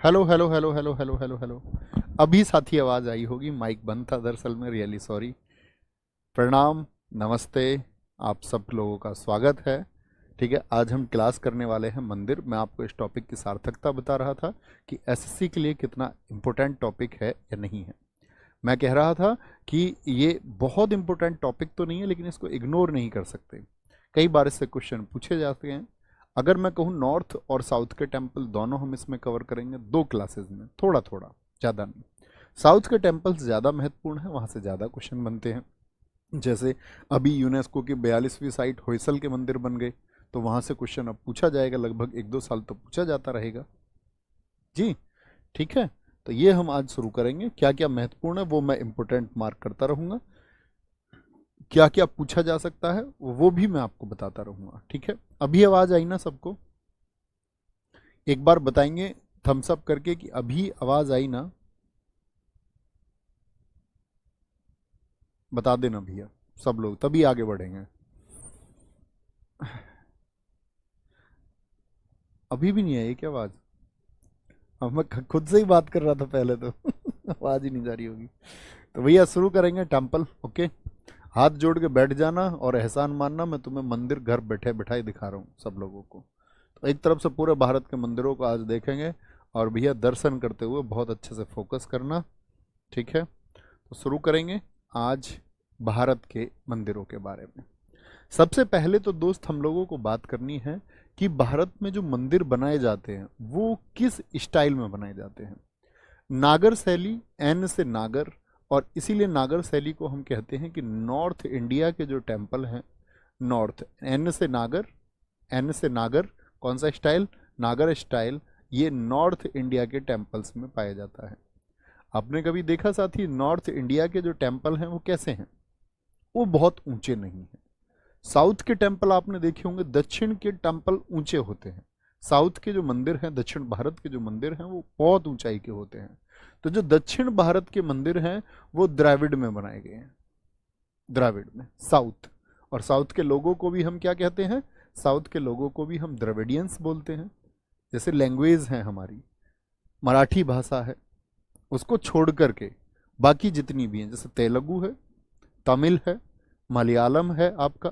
Hello hello hello hello hello hello hello. अभी साथी आवाज़ आई होगी, माइक बंद था दरअसल में, रियली सॉरी। प्रणाम, नमस्ते, आप सब लोगों का स्वागत है। ठीक है, आज हम क्लास करने वाले हैं मंदिर। मैं आपको इस टॉपिक की सार्थकता बता रहा था कि एसएससी के लिए कितना इम्पोर्टेंट टॉपिक है या नहीं है। मैं कह रहा था कि ये बहुत इम्पोर्टेंट टॉपिक तो नहीं है, लेकिन इसको इग्नोर नहीं कर सकते। कई बार इससे क्वेश्चन पूछे जाते हैं। अगर मैं कहूँ नॉर्थ और साउथ के टेम्पल दोनों हम इसमें कवर करेंगे 2 क्लासेस में, थोड़ा थोड़ा, ज़्यादा नहीं। साउथ के टेम्पल्स ज़्यादा महत्वपूर्ण है, वहाँ से ज़्यादा क्वेश्चन बनते हैं। जैसे अभी यूनेस्को की 42वीं साइट होयसल के मंदिर बन गए, तो वहाँ से क्वेश्चन अब पूछा जाएगा, लगभग 1-2 साल तो पूछा जाता रहेगा जी। ठीक है, तो ये हम आज शुरू करेंगे। क्या क्या महत्वपूर्ण है वो मैं इंपोर्टेंट मार्क करता रहूँगा, क्या क्या पूछा जा सकता है वो भी मैं आपको बताता रहूँगा। ठीक है, अभी आवाज़ आई ना सबको? एक बार बताएंगे थम्स अप करके कि अभी आवाज़ आई ना, बता देना भैया सब लोग, तभी आगे बढ़ेंगे। अभी भी नहीं आई क्या आवाज़? अब मैं खुद से ही बात कर रहा था पहले तो आवाज़ ही नहीं जा रही होगी। तो भैया शुरू करेंगे टेम्पल। ओके, हाथ जोड़ के बैठ जाना और एहसान मानना, मैं तुम्हें मंदिर घर बैठे बैठाए दिखा रहा हूँ सब लोगों को। तो एक तरफ से पूरे भारत के मंदिरों को आज देखेंगे, और भैया दर्शन करते हुए बहुत अच्छे से फोकस करना। ठीक है, तो शुरू करेंगे आज भारत के मंदिरों के बारे में। सबसे पहले तो दोस्त हम लोगों को बात करनी है कि भारत में जो मंदिर बनाए जाते हैं वो किस स्टाइल में बनाए जाते हैं। नागर शैली, एन से नागर, और इसीलिए नागर शैली को हम कहते हैं कि नॉर्थ इंडिया के जो टेम्पल हैं, नॉर्थ, एन से नागर, एन से नागर, कौन सा स्टाइल? नागर स्टाइल। ये नॉर्थ इंडिया के टेम्पल्स में पाया जाता है। आपने कभी देखा साथी नॉर्थ इंडिया के जो टेम्पल हैं वो कैसे हैं? वो बहुत ऊंचे नहीं हैं। साउथ के टेम्पल आपने देखे होंगे, दक्षिण के टेम्पल ऊंचे होते हैं। साउथ के जो मंदिर हैं, दक्षिण भारत के जो मंदिर हैं, वो बहुत ऊंचाई के होते हैं। तो जो दक्षिण भारत के मंदिर हैं वो द्रविड़ में बनाए गए हैं, द्रविड़ में, साउथ। और साउथ के लोगों को भी हम क्या कहते हैं? साउथ के लोगों को भी हम द्रविडियंस बोलते हैं। जैसे लैंग्वेज है हमारी, मराठी भाषा है, उसको छोड़ करके बाकी जितनी भी हैं, जैसे तेलुगु है, तमिल है, मलयालम है आपका,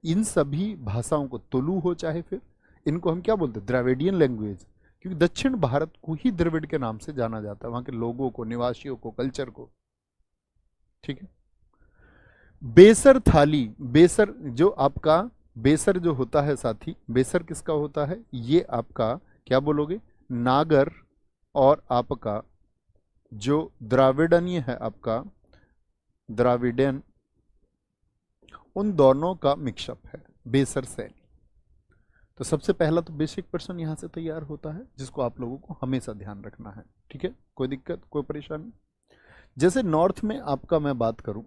इन सभी भाषाओं को, तुलु हो चाहे, फिर इनको हम क्या बोलते हैं? Dravidian language. क्योंकि दक्षिण भारत को ही द्रविड़ के नाम से जाना जाता है, वहाँ के लोगों को, निवासियों को, कल्चर को। ठीक है, बेसर थाली, बेसर जो आपका, बेसर जो होता है साथी, बेसर किसका होता है? ये आपका क्या बोलोगे? नागर, और आपका जो द्राविडनीय है आपका, द्राविडियन, उन दोनों का मिक्सअप है बेसर शैली। तो सबसे पहला तो बेसिक प्रश्न यहाँ से तैयार होता है, जिसको आप लोगों को हमेशा ध्यान रखना है। ठीक है, कोई दिक्कत, कोई परेशानी? जैसे नॉर्थ में आपका मैं बात करूं,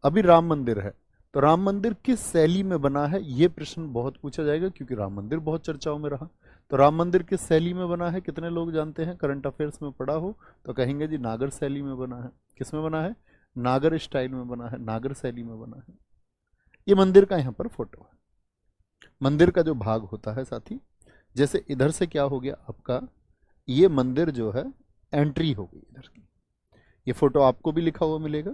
अभी राम मंदिर है, तो राम मंदिर किस शैली में बना है, ये प्रश्न बहुत पूछा जाएगा, क्योंकि राम मंदिर बहुत चर्चाओं में रहा। तो राम मंदिर किस शैली में बना है, कितने लोग जानते हैं? करंट अफेयर्स में पढ़ा हो तो कहेंगे जी नागर शैली में बना है। किस में बना है? नागर स्टाइल में बना है, नागर शैली में बना है। ये मंदिर का यहाँ पर फोटो है। मंदिर का जो भाग होता है साथी, जैसे इधर से क्या हो गया आपका, ये मंदिर जो है एंट्री हो गई इधर की। ये फोटो आपको भी लिखा हुआ मिलेगा।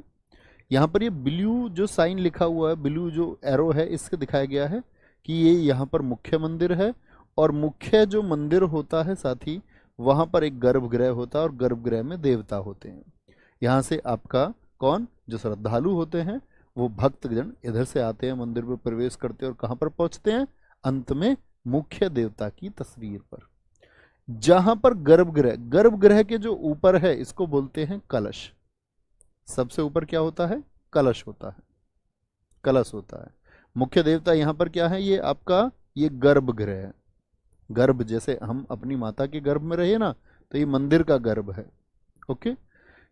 यहाँ पर ये ब्लू जो साइन लिखा हुआ है, ब्लू जो एरो है, इसके दिखाया गया है कि ये यहाँ पर मुख्य मंदिर है। और मुख्य जो मंदिर होता है साथी, वहाँ पर एक गर्भगृह होता है, और गर्भगृह में देवता होते हैं। यहाँ से आपका कौन, जो श्रद्धालु होते हैं, वो भक्तजन इधर से आते हैं, मंदिर में प्रवेश करते हैं, और कहाँ पर पहुँचते हैं? अंत में मुख्य देवता की तस्वीर पर। जहां पर गर्भगृह, गर्भगृह के जो ऊपर है इसको बोलते हैं कलश। सबसे ऊपर क्या होता है? कलश होता है, कलश होता है। मुख्य देवता यहाँ पर क्या है? ये आपका, ये गर्भगृह है। गर्भ, जैसे हम अपनी माता के गर्भ में रहे ना, तो ये मंदिर का गर्भ है। ओके,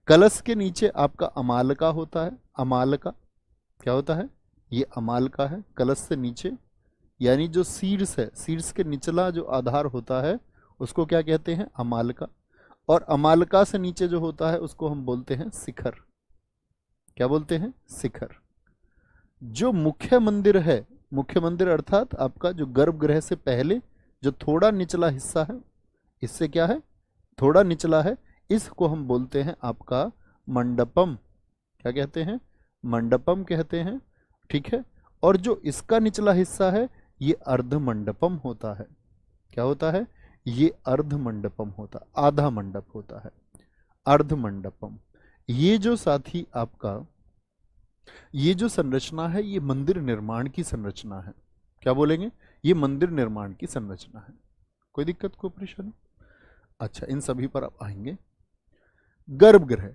कलश के नीचे आपका अमालका होता है। अमालका क्या होता है? ये अमालका है कलश से नीचे, यानी जो शीर्ष है, शीर्ष के निचला जो आधार होता है उसको क्या कहते हैं? अमालका। और अमालका से नीचे जो होता है उसको हम बोलते हैं शिखर। क्या बोलते हैं? शिखर। जो मुख्य मंदिर है, मुख्य मंदिर अर्थात आपका जो गर्भगृह से पहले जो थोड़ा निचला हिस्सा है, इससे क्या है? थोड़ा निचला है, इसको हम बोलते हैं आपका मंडपम। क्या कहते हैं? मंडपम कहते हैं। ठीक है। और जो इसका निचला हिस्सा है ये अर्ध मंडपम होता है। क्या होता है? ये अर्ध मंडपम होता, आधा मंडप होता है, अर्ध मंडपम। ये जो साथी आपका, ये जो संरचना है ये मंदिर निर्माण की संरचना है। क्या बोलेंगे? ये मंदिर निर्माण की संरचना है। कोई दिक्कत, कोई परेशानी? अच्छा, इन सभी पर आप आएंगे। गर्भगृह,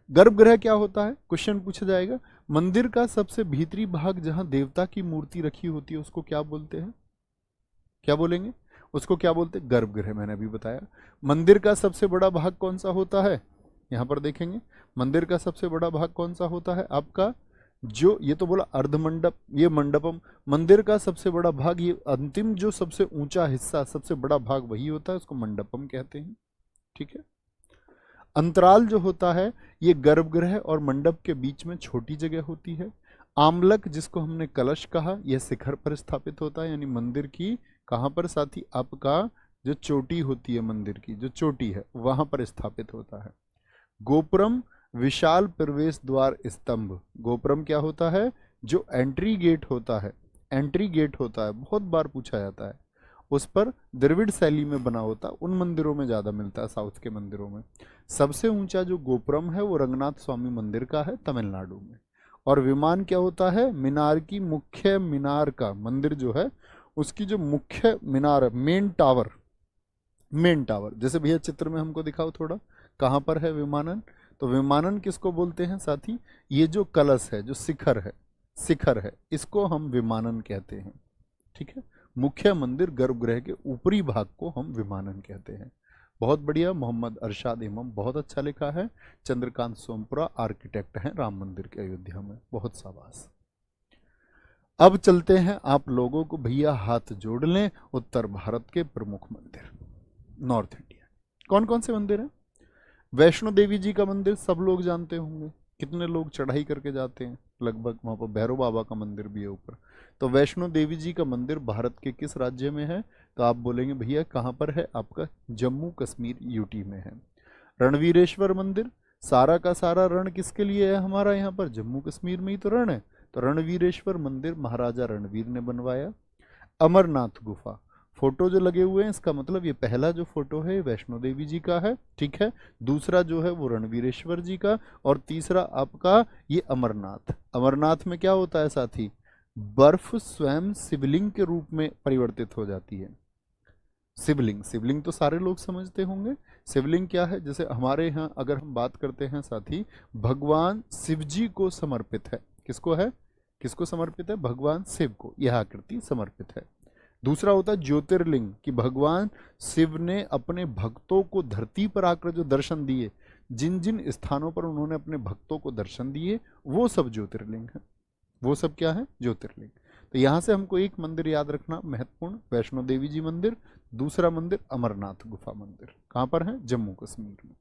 गर्भगृह क्या होता है? क्वेश्चन पूछा जाएगा। मंदिर का सबसे भीतरी भाग जहां देवता की मूर्ति रखी होती है उसको क्या बोलते हैं? क्या बोलेंगे? उसको क्या बोलते हैं? गर्भगृह। मैंने अभी बताया। मंदिर का सबसे बड़ा भाग कौन सा होता है? यहां पर देखेंगे, मंदिर का सबसे बड़ा भाग कौन सा होता है आपका? जो ये तो बोला अर्धमंडप, ये मंडपम। मंदिर का सबसे बड़ा भाग, ये अंतिम जो सबसे ऊंचा हिस्सा, सबसे बड़ा भाग वही होता है, उसको मंडपम कहते हैं। ठीक है। अंतराल जो होता है ये गर्भगृह और मंडप के बीच में छोटी जगह होती है। आमलक, जिसको हमने कलश कहा, यह शिखर पर स्थापित होता है, यानी मंदिर की कहां पर साथी? आपका जो चोटी होती है, मंदिर की जो चोटी है वहां पर स्थापित होता है। गोपुरम, विशाल प्रवेश द्वार स्तंभ। गोपुरम क्या होता है? जो एंट्री गेट होता है, एंट्री गेट होता है, बहुत बार पूछा जाता है। उस पर द्रविड़ शैली में बना होता, उन मंदिरों में ज्यादा मिलता है, साउथ के मंदिरों में। सबसे ऊंचा जो गोपुरम है वो रंगनाथ स्वामी मंदिर का है, तमिलनाडु में। और विमान क्या होता है? मीनार की, मुख्य मीनार का, मंदिर जो है उसकी जो मुख्य मीनार है, मेन टावर, मेन टावर। जैसे भैया चित्र में हमको दिखाओ थोड़ा, कहां पर है विमानन? तो विमानन किसको बोलते हैं साथी? ये जो कलश है, जो शिखर है, शिखर है, इसको हम विमानन कहते हैं। ठीक है। मुख्य मंदिर गर्भगृह के ऊपरी भाग को हम विमानन कहते हैं। बहुत बढ़िया, मोहम्मद अरशाद इमाम, बहुत अच्छा लिखा है। चंद्रकांत सोमपुरा आर्किटेक्ट हैं राम मंदिर के अयोध्या में, बहुत शाबाश। अब चलते हैं आप लोगों को भैया हाथ जोड़ लें, उत्तर भारत के प्रमुख मंदिर, नॉर्थ इंडिया। कौन कौन से मंदिर हैं? वैष्णो देवी जी का मंदिर सब लोग जानते होंगे, कितने लोग चढ़ाई करके जाते हैं, लगभग वहां पर भैरव बाबा का मंदिर भी है ऊपर। तो वैष्णो देवी जी का मंदिर भारत के किस राज्य में है? तो आप बोलेंगे भैया कहाँ पर है? आपका जम्मू कश्मीर, यूटी में है। रणवीरेश्वर मंदिर, सारा का सारा रण किसके लिए है हमारा? यहाँ पर जम्मू कश्मीर में ही तो रण है, तो रणवीरेश्वर मंदिर महाराजा रणवीर ने बनवाया। अमरनाथ गुफा, फोटो जो लगे हुए हैं इसका मतलब ये पहला जो फोटो है वैष्णो देवी जी का है। ठीक है। दूसरा जो है वो रणवीरेश्वर जी का, और तीसरा आपका ये अमरनाथ। अमरनाथ में क्या होता है साथी? बर्फ स्वयं शिवलिंग के रूप में परिवर्तित हो जाती है। शिवलिंग, शिवलिंग तो सारे लोग समझते होंगे। शिवलिंग क्या है? जैसे हमारे यहाँ अगर हम बात करते हैं साथी, भगवान शिव जी को समर्पित है। किसको है? किसको समर्पित है? भगवान शिव को यह आकृति समर्पित है। दूसरा होता है ज्योतिर्लिंग, कि भगवान शिव ने अपने भक्तों को धरती पर आकर जो दर्शन दिए, जिन जिन स्थानों पर उन्होंने अपने भक्तों को दर्शन दिए, वो सब ज्योतिर्लिंग है। वो सब क्या है? ज्योतिर्लिंग। तो यहां से हमको एक मंदिर याद रखना महत्वपूर्ण, वैष्णो देवी जी मंदिर। दूसरा मंदिर अमरनाथ गुफा मंदिर, कहां पर है? जम्मू कश्मीर में।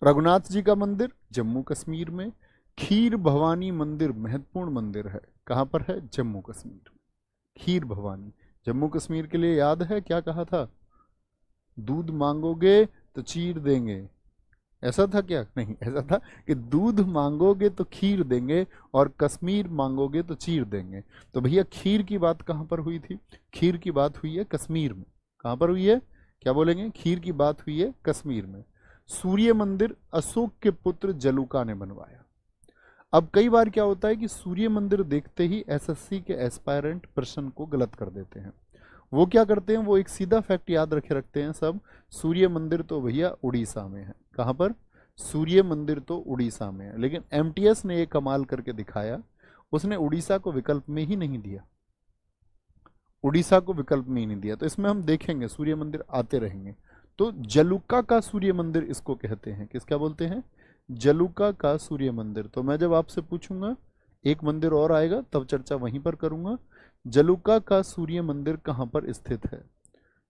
रघुनाथ जी का मंदिर जम्मू कश्मीर में। खीर भवानी मंदिर महत्वपूर्ण मंदिर है, कहां पर है? जम्मू कश्मीर में। खीर भवानी जम्मू कश्मीर के लिए याद है क्या कहा था? दूध मांगोगे तो चीर देंगे, ऐसा था क्या? नहीं, ऐसा था कि दूध मांगोगे तो खीर देंगे और कश्मीर मांगोगे तो चीर देंगे। तो भैया खीर की बात कहां पर हुई थी? खीर की बात हुई है कश्मीर में। कहां पर हुई है? क्या बोलेंगे? खीर की बात हुई है कश्मीर में। सूर्य मंदिर अशोक के पुत्र जलुका ने बनवाया। अब कई बार क्या होता है कि सूर्य मंदिर देखते ही एसएससी के एस्पायरेंट प्रश्न को गलत कर देते हैं। वो क्या करते हैं? वो एक सीधा फैक्ट याद रखते हैं सब, सूर्य मंदिर तो भैया उड़ीसा में है। कहां पर? सूर्य मंदिर तो उड़ीसा में है। लेकिन एमटीएस ने ये कमाल करके दिखाया, उसने उड़ीसा को विकल्प में ही नहीं दिया, उड़ीसा को विकल्प में ही नहीं दिया। तो इसमें हम देखेंगे सूर्य मंदिर आते रहेंगे। तो जलुका का सूर्य मंदिर इसको कहते हैं, किसका बोलते हैं? जलुका का सूर्य मंदिर। तो मैं जब आपसे पूछूंगा, एक मंदिर और आएगा तब चर्चा वहीं पर करूंगा। जलुका का सूर्य मंदिर कहां पर स्थित है?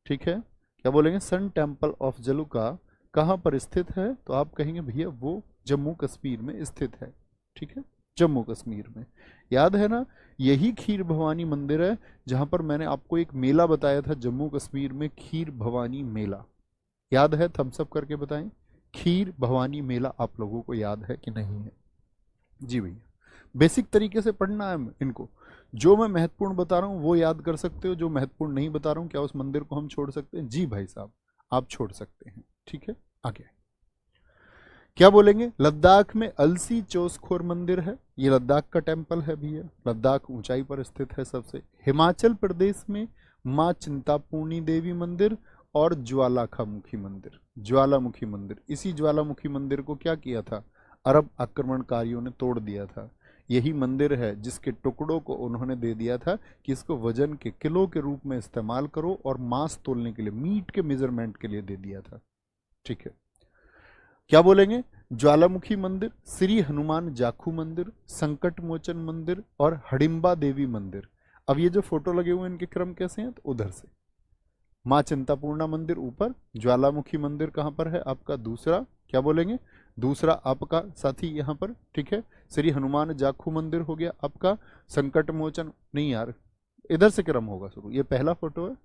ठीक है। क्या बोलेंगे? सन टेम्पल ऑफ जलुका कहां पर स्थित है? तो आप कहेंगे भैया वो जम्मू कश्मीर में स्थित है। ठीक है, जम्मू कश्मीर में। याद है ना, यही खीर भवानी मंदिर है जहां पर मैंने आपको एक मेला बताया था जम्मू कश्मीर में, खीर भवानी मेला। याद है? थम्स अप करके बताएं। खीर भवानी मेला आप लोगों को याद है कि नहीं है? जी भैया, बेसिक तरीके से पढ़ना है इनको। जो मैं महत्वपूर्ण बता रहा हूँ वो याद कर सकते हो, जो महत्वपूर्ण नहीं बता रहा हूँ, क्या उस मंदिर को हम छोड़ सकते हैं? जी भाई साहब, आप छोड़ सकते हैं। ठीक है, आगे क्या बोलेंगे? लद्दाख में अलसी चोसखोर मंदिर है, ये लद्दाख का टेम्पल है भैया, लद्दाख ऊंचाई पर स्थित है सबसे। हिमाचल प्रदेश में माँ चिंतापूर्णी देवी मंदिर और ज्वालामुखी मंदिर। ज्वालामुखी मंदिर, इसी ज्वालामुखी मंदिर को क्या किया था? अरब आक्रमणकारियों ने तोड़ दिया था। यही मंदिर है जिसके टुकड़ों को उन्होंने दे दिया था कि इसको वजन के किलो के रूप में इस्तेमाल करो, और मांस तोलने के लिए, मीट के मेजरमेंट के लिए दे दिया था। ठीक है, क्या बोलेंगे? ज्वालामुखी मंदिर, श्री हनुमान जाखू मंदिर, संकट मोचन मंदिर और हडिम्बा देवी मंदिर। अब ये जो फोटो लगे हुए हैं इनके क्रम कैसे हैं? तो उधर से माँ चिंतापूर्णा मंदिर ऊपर, ज्वालामुखी मंदिर कहाँ पर है आपका? दूसरा, क्या बोलेंगे? दूसरा आपका साथी यहाँ पर। ठीक है, श्री हनुमान जाखू मंदिर हो गया आपका, संकट मोचन नहीं यार, इधर से क्रम होगा शुरू। ये पहला फोटो है,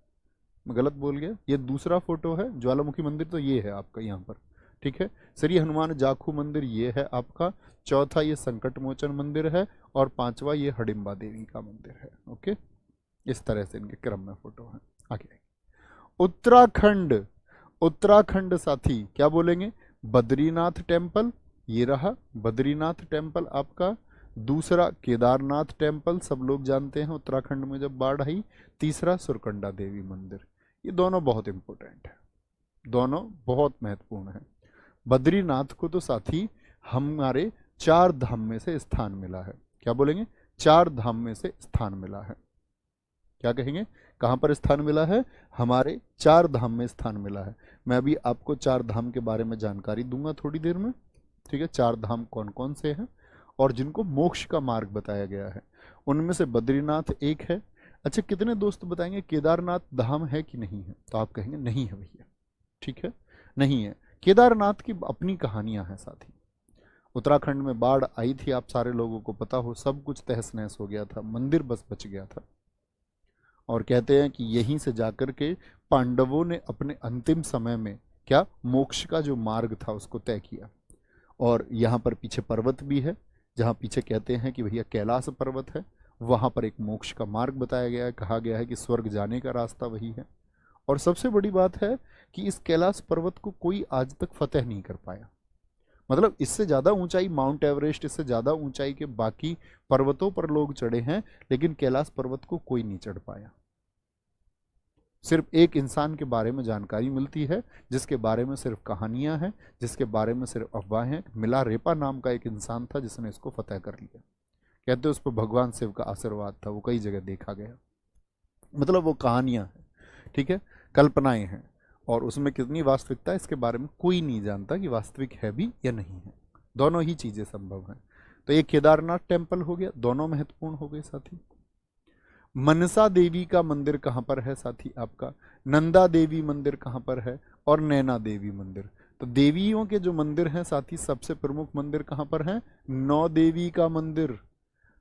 मैं गलत बोल गया, ये दूसरा फोटो है। ज्वालामुखी मंदिर तो ये है आपका यहाँ पर। ठीक है, श्री हनुमान जाखू मंदिर ये है आपका, चौथा ये संकट मोचन मंदिर है, और पांचवा ये हडिम्बा देवी का मंदिर है। ओके, इस तरह से इनके क्रम में फोटो है। आगे उत्तराखंड, उत्तराखंड साथी क्या बोलेंगे? बद्रीनाथ टेम्पल, ये रहा बद्रीनाथ टेम्पल आपका। दूसरा केदारनाथ टेम्पल, सब लोग जानते हैं उत्तराखंड में जब बाढ़ आई। तीसरा सुरकंडा देवी मंदिर। ये दोनों बहुत इंपॉर्टेंट है, दोनों बहुत महत्वपूर्ण है। बद्रीनाथ को तो साथी हमारे 4 धाम में से स्थान मिला है। क्या बोलेंगे? 4 धाम में से स्थान मिला है। क्या कहेंगे? कहां पर स्थान मिला है? हमारे 4 धाम में स्थान मिला है। मैं अभी आपको 4 धाम के बारे में जानकारी दूंगा थोड़ी देर में। ठीक है, 4 धाम कौन कौन से हैं और जिनको मोक्ष का मार्ग बताया गया है। उनमें से बद्रीनाथ एक है। अच्छा, कितने दोस्त बताएंगे केदारनाथ धाम है कि नहीं है? तो आप कहेंगे नहीं है भैया। ठीक है, नहीं है। केदारनाथ की अपनी कहानियां हैं साथी। उत्तराखंड में बाढ़ आई थी, आप सारे लोगों को पता हो, सब कुछ तहस नहस हो गया था, मंदिर बस बच गया था। और कहते हैं कि यहीं से जाकर के पांडवों ने अपने अंतिम समय में क्या मोक्ष का जो मार्ग था उसको तय किया। और यहाँ पर पीछे पर्वत भी है, जहाँ पीछे कहते हैं कि भैया कैलाश पर्वत है, वहाँ पर एक मोक्ष का मार्ग बताया गया है। कहा गया है कि स्वर्ग जाने का रास्ता वही है। और सबसे बड़ी बात है कि इस कैलाश पर्वत को कोई आज तक फतेह नहीं कर पाया। मतलब इससे ज़्यादा ऊंचाई माउंट एवरेस्ट, इससे ज़्यादा ऊंचाई के बाकी पर्वतों पर लोग चढ़े हैं, लेकिन कैलाश पर्वत को कोई नहीं चढ़ पाया। सिर्फ एक इंसान के बारे में जानकारी मिलती है, जिसके बारे में सिर्फ कहानियां हैं, जिसके बारे में सिर्फ अफवाहें हैं। मिला रेपा नाम का एक इंसान था जिसने इसको फतेह कर लिया। कहते हैं उस पर भगवान शिव का आशीर्वाद था, वो कई जगह देखा गया। मतलब वो कहानियां हैं, ठीक है, कल्पनाएं हैं, और उसमें कितनी वास्तविकता है इसके बारे में कोई नहीं जानता कि वास्तविक है भी या नहीं है। दोनों ही चीजें संभव हैं। तो ये केदारनाथ टेम्पल हो गया, दोनों महत्वपूर्ण हो गए साथी। मनसा देवी का मंदिर कहाँ पर है साथी आपका? नंदा देवी मंदिर कहाँ पर है? और नैना देवी मंदिर। तो देवियों के जो मंदिर हैं साथी, सबसे प्रमुख मंदिर कहाँ पर है? 9 देवी का मंदिर।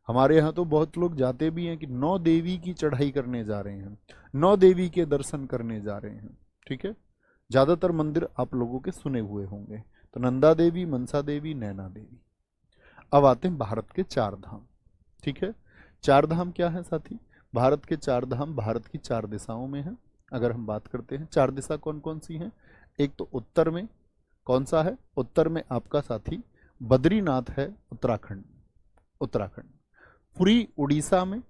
हमारे यहाँ तो बहुत लोग जाते भी हैं कि 9 देवी की चढ़ाई करने जा रहे हैं, 9 देवी के दर्शन करने जा रहे हैं। ठीक है, ज्यादातर मंदिर आप लोगों के सुने हुए होंगे। तो नंदा देवी, मनसा देवी, नैना देवी। अब आते हैं भारत के 4 धाम। ठीक है, 4 धाम क्या है साथी? भारत के 4 धाम भारत की 4 दिशाओं में है। अगर हम बात करते हैं 4 दिशा कौन कौन सी हैं, एक तो उत्तर में कौन सा है? उत्तर में आपका साथी बद्रीनाथ है, उत्तराखंड। उत्तराखंड। पुरी उड़ीसा में,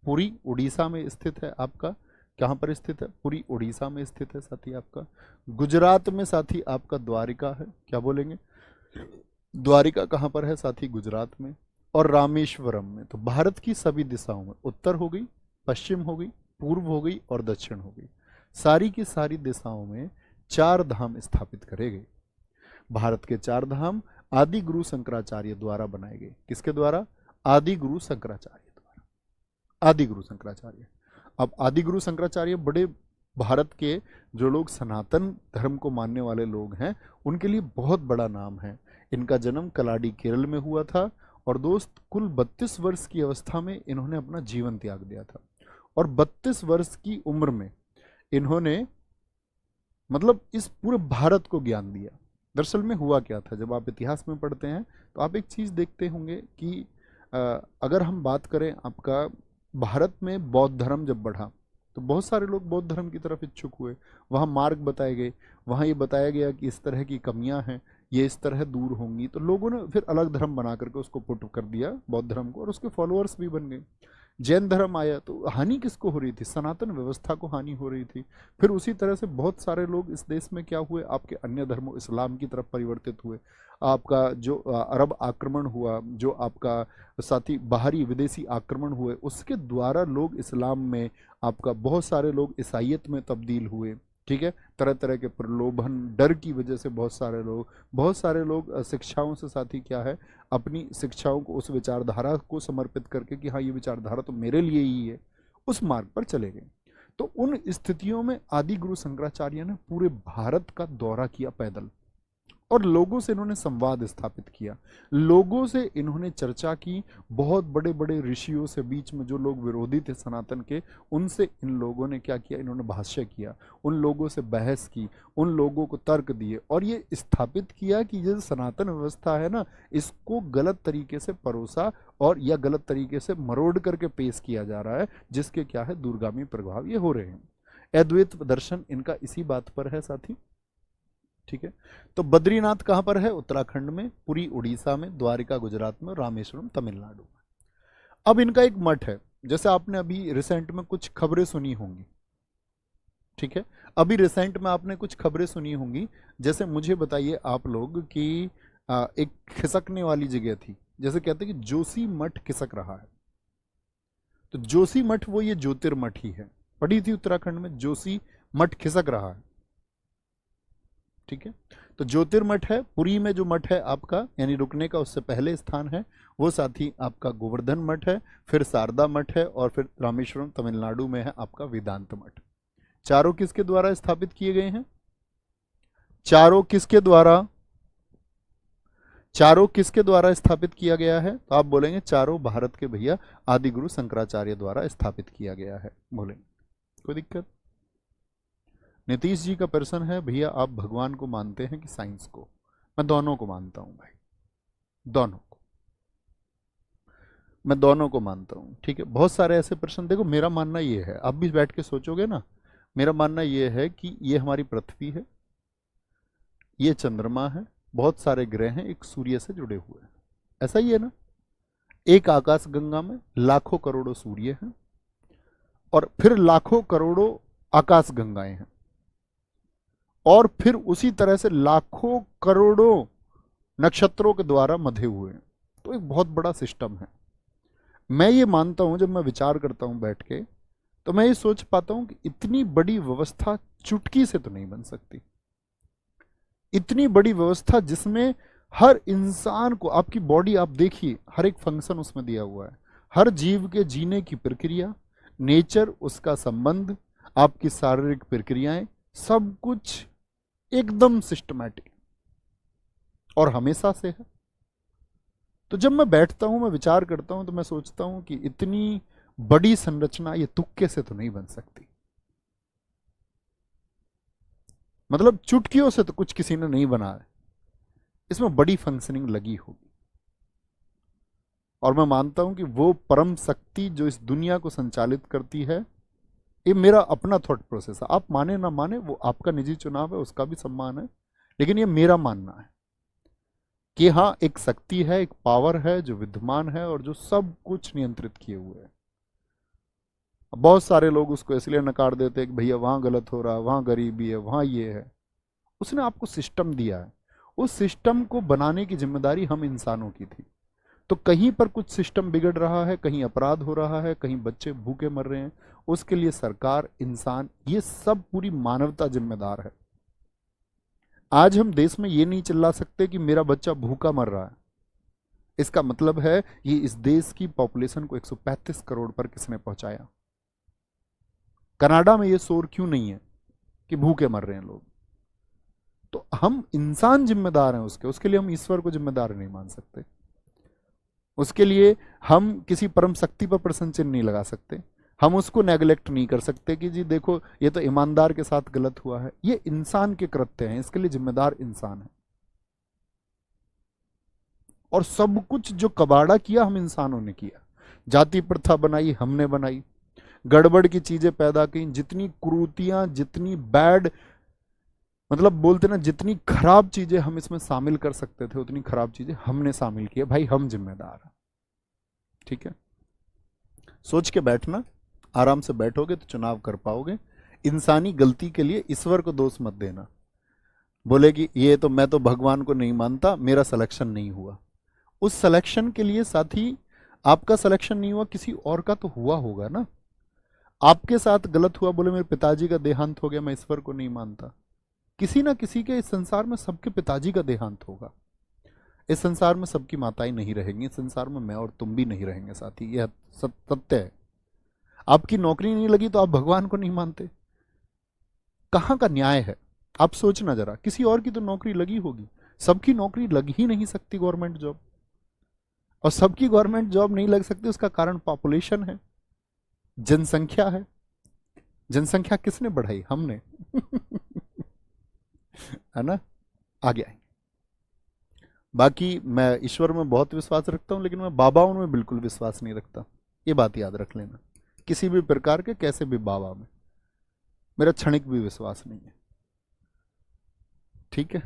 पुरी उड़ीसा में स्थित है आपका। कहाँ पर स्थित है? पुरी उड़ीसा में स्थित है साथी आपका। गुजरात में साथी आपका द्वारिका है। क्या बोलेंगे? द्वारिका कहाँ पर है साथी? गुजरात में। और रामेश्वरम में। तो भारत की सभी दिशाओं में, उत्तर हो गई, पश्चिम हो गई, पूर्व हो गई और दक्षिण हो गई, सारी की सारी दिशाओं में 4 धाम स्थापित करे गए। भारत के 4 धाम आदि गुरु शंकराचार्य द्वारा बनाए गए। किसके द्वारा? आदि गुरु शंकराचार्य द्वारा। आदि गुरु शंकराचार्य। अब आदि गुरु शंकराचार्य बड़े भारत के जो लोग सनातन धर्म को मानने वाले लोग हैं उनके लिए बहुत बड़ा नाम है। इनका जन्म कलाडी केरल में हुआ था, और दोस्त कुल 32 वर्ष की अवस्था में इन्होंने अपना जीवन त्याग दिया था। और 32 वर्ष की उम्र में इन्होंने मतलब इस पूरे भारत को ज्ञान दिया। दरअसल में हुआ क्या था, जब आप इतिहास में पढ़ते हैं तो आप एक चीज़ देखते होंगे कि अ, अगर हम बात करें आपका, भारत में बौद्ध धर्म जब बढ़ा तो बहुत सारे लोग बौद्ध धर्म की तरफ इच्छुक हुए। वहाँ मार्ग बताए गए, वहाँ ये बताया गया कि इस तरह की कमियां हैं, ये इस तरह दूर होंगी, तो लोगों ने फिर अलग धर्म बना करके उसको पुट कर दिया बौद्ध धर्म को, और उसके फॉलोअर्स भी बन गए। जैन धर्म आया तो हानि किसको हो रही थी? सनातन व्यवस्था को हानि हो रही थी। फिर उसी तरह से बहुत सारे लोग इस देश में क्या हुए, आपके अन्य धर्मों इस्लाम की तरफ परिवर्तित हुए। आपका जो अरब आक्रमण हुआ, जो आपका साथ ही बाहरी विदेशी आक्रमण हुए, उसके द्वारा लोग इस्लाम में, आपका बहुत सारे लोग ईसाइयत में तब्दील हुए। ठीक है, तरह तरह के प्रलोभन, डर की वजह से बहुत सारे लोग शिक्षाओं से साथ ही क्या है, अपनी शिक्षाओं को, उस विचारधारा को समर्पित करके कि हाँ ये विचारधारा तो मेरे लिए ही है, उस मार्ग पर चले गए। तो उन स्थितियों में आदि गुरु शंकराचार्य ने पूरे भारत का दौरा किया पैदल, और लोगों से इन्होंने संवाद स्थापित किया, लोगों से इन्होंने चर्चा की। बहुत बड़े बड़े ऋषियों से, बीच में जो लोग विरोधी थे सनातन के, उनसे इन लोगों ने क्या किया, इन्होंने भाष्य किया, उन लोगों से बहस की, उन लोगों को तर्क दिए, और ये स्थापित किया कि ये सनातन व्यवस्था है ना, इसको गलत तरीके से परोसा और या गलत तरीके से मरोड़ करके पेश किया जा रहा है, जिसके क्या है, दूरगामी प्रभाव ये हो रहे हैं। अद्वैत दर्शन इनका इसी बात पर है साथी। ठीक है, तो बद्रीनाथ कहाँ पर है? उत्तराखंड में, पुरी उड़ीसा में, द्वारिका गुजरात में, रामेश्वरम तमिलनाडु में। अब इनका एक मठ है, जैसे आपने अभी रिसेंट में कुछ खबरें सुनी होंगी। ठीक है, अभी रिसेंट में आपने कुछ खबरें सुनी होंगी, जैसे मुझे बताइए आप लोग कि एक खिसकने वाली जगह थी, जैसे कहते हैं कि जोशी मठ खिसक रहा है। तो जोशी मठ वो ये ज्योतिर्मठ ही है, पड़ी थी उत्तराखंड में, जोशी मठ खिसक रहा है। ठीक है, तो ज्योतिर्मठ है, पुरी में जो मठ है आपका, यानी रुकने का उससे पहले स्थान है, वो साथी आपका गोवर्धन मठ है, फिर शारदा मठ है, और फिर रामेश्वरम तमिलनाडु में है आपका वेदांत मठ। चारों किसके द्वारा स्थापित किए गए हैं? चारों किसके द्वारा, चारों किसके द्वारा स्थापित किया गया है? तो आप बोलेंगे चारों भारत के भैया आदि गुरु शंकराचार्य द्वारा स्थापित किया गया है, बोलेंगे, कोई दिक्कत? नीतीश जी का प्रश्न है, भैया आप भगवान को मानते हैं कि साइंस को? मैं दोनों को मानता हूं भाई, दोनों को, मैं दोनों को मानता हूं। ठीक है, बहुत सारे ऐसे प्रश्न, देखो मेरा मानना ये है, आप भी बैठ के सोचोगे ना, मेरा मानना ये है कि ये हमारी पृथ्वी है, ये चंद्रमा है, बहुत सारे ग्रह हैं, एक सूर्य से जुड़े हुए हैं, ऐसा ही है ना? एक आकाश गंगा में लाखों करोड़ों सूर्य हैं, और फिर लाखों करोड़ों आकाश गंगाएं हैं, और फिर उसी तरह से लाखों करोड़ों नक्षत्रों के द्वारा मधे हुए हैं। तो एक बहुत बड़ा सिस्टम है। मैं ये मानता हूं, जब मैं विचार करता हूं बैठ के, तो मैं ये सोच पाता हूं कि इतनी बड़ी व्यवस्था चुटकी से तो नहीं बन सकती। इतनी बड़ी व्यवस्था जिसमें हर इंसान को, आपकी बॉडी आप देखिए, हर एक फंक्शन उसमें दिया हुआ है, हर जीव के जीने की प्रक्रिया, नेचर, उसका संबंध, आपकी शारीरिक प्रक्रियाएं, सब कुछ एकदम सिस्टमैटिक और हमेशा से है। तो जब मैं बैठता हूं, मैं विचार करता हूं, तो मैं सोचता हूं कि इतनी बड़ी संरचना ये तुक्के से तो नहीं बन सकती। मतलब चुटकियों से तो कुछ किसी ने नहीं बनाया, इसमें बड़ी फंक्शनिंग लगी होगी। और मैं मानता हूं कि वो परम शक्ति जो इस दुनिया को संचालित करती है, ये मेरा अपना थॉट प्रोसेस है, आप माने ना माने वो आपका निजी चुनाव है, उसका भी सम्मान है, लेकिन ये मेरा मानना है कि हाँ, एक शक्ति है, एक पावर है जो विद्यमान है और जो सब कुछ नियंत्रित किए हुए है। बहुत सारे लोग उसको इसलिए नकार देते हैं कि भैया वहां गलत हो रहा है, वहां गरीबी है, वहां ये है। उसने आपको सिस्टम दिया है, उस सिस्टम को बनाने की जिम्मेदारी हम इंसानों की थी। तो कहीं पर कुछ सिस्टम बिगड़ रहा है, कहीं अपराध हो रहा है, कहीं बच्चे भूखे मर रहे हैं, उसके लिए सरकार, इंसान, ये सब पूरी मानवता जिम्मेदार है। आज हम देश में ये नहीं चिल्ला सकते कि मेरा बच्चा भूखा मर रहा है, इसका मतलब है ये इस देश की पॉपुलेशन को 135 करोड़ पर किसने पहुंचाया? कनाडा में ये शोर क्यों नहीं है कि भूखे मर रहे हैं लोग? तो हम इंसान जिम्मेदार हैं उसके लिए हम ईश्वर को जिम्मेदार नहीं मान सकते, उसके लिए हम किसी परम शक्ति पर प्रश्न चिन्ह नहीं लगा सकते। हम उसको नेगलेक्ट नहीं कर सकते कि जी देखो ये तो ईमानदार के साथ गलत हुआ है। ये इंसान के कृत्य हैं, इसके लिए जिम्मेदार इंसान है। और सब कुछ जो कबाड़ा किया हम इंसानों ने किया। जाति प्रथा बनाई हमने बनाई, गड़बड़ की चीजें पैदा की, जितनी कुरीतियां, जितनी बैड, मतलब बोलते ना जितनी खराब चीजें हम इसमें शामिल कर सकते थे उतनी खराब चीजें हमने शामिल की है। भाई हम जिम्मेदार हैं। ठीक है, सोच के बैठना, आराम से बैठोगे तो चुनाव कर पाओगे। इंसानी गलती के लिए ईश्वर को दोष मत देना। बोले कि ये तो मैं तो भगवान को नहीं मानता, मेरा सिलेक्शन नहीं हुआ। उस सिलेक्शन के लिए साथी आपका सिलेक्शन नहीं हुआ, किसी और का तो हुआ होगा ना। आपके साथ गलत हुआ, बोले मेरे पिताजी का देहांत हो गया, मैं ईश्वर को नहीं मानता। किसी ना किसी के इस संसार में सबके पिताजी का देहांत होगा। इस संसार में सबकी माताएं नहीं रहेंगी, इस संसार में मैं और तुम भी नहीं रहेंगे साथी, यह सत्य है। आपकी नौकरी नहीं लगी तो आप भगवान को नहीं मानते, कहां का न्याय है? आप सोचना जरा, किसी और की तो नौकरी लगी होगी, सबकी नौकरी लग ही नहीं सकती गवर्नमेंट जॉब। और सबकी गवर्नमेंट जॉब नहीं लग सकती, उसका कारण पॉपुलेशन है, जनसंख्या है। जनसंख्या किसने बढ़ाई? हमने है ना। आगे आएंगे। बाकी मैं ईश्वर में बहुत विश्वास रखता हूं, लेकिन मैं बाबाओं में बिल्कुल विश्वास नहीं रखता। ये बात याद रख लेना, किसी भी प्रकार के कैसे भी बाबा में मेरा क्षणिक भी विश्वास नहीं है। ठीक है,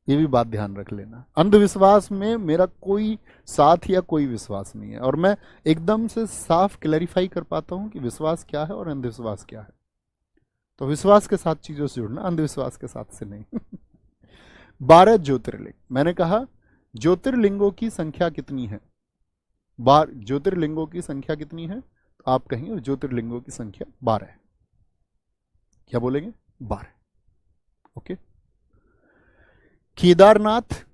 ये भी बात ध्यान रख लेना। अंधविश्वास में मेरा कोई साथ या कोई विश्वास नहीं है, और मैं एकदम से साफ क्लैरिफाई कर पाता हूं कि विश्वास क्या है और अंधविश्वास क्या है। तो विश्वास के साथ चीजों से जुड़ना, अंधविश्वास के साथ से नहीं। 12 ज्योतिर्लिंग, मैंने कहा ज्योतिर्लिंगों की संख्या कितनी है? ज्योतिर्लिंगों की संख्या कितनी है? तो आप कहेंगे ज्योतिर्लिंगों की संख्या 12 है। क्या बोलेंगे? 12। ओके। केदारनाथ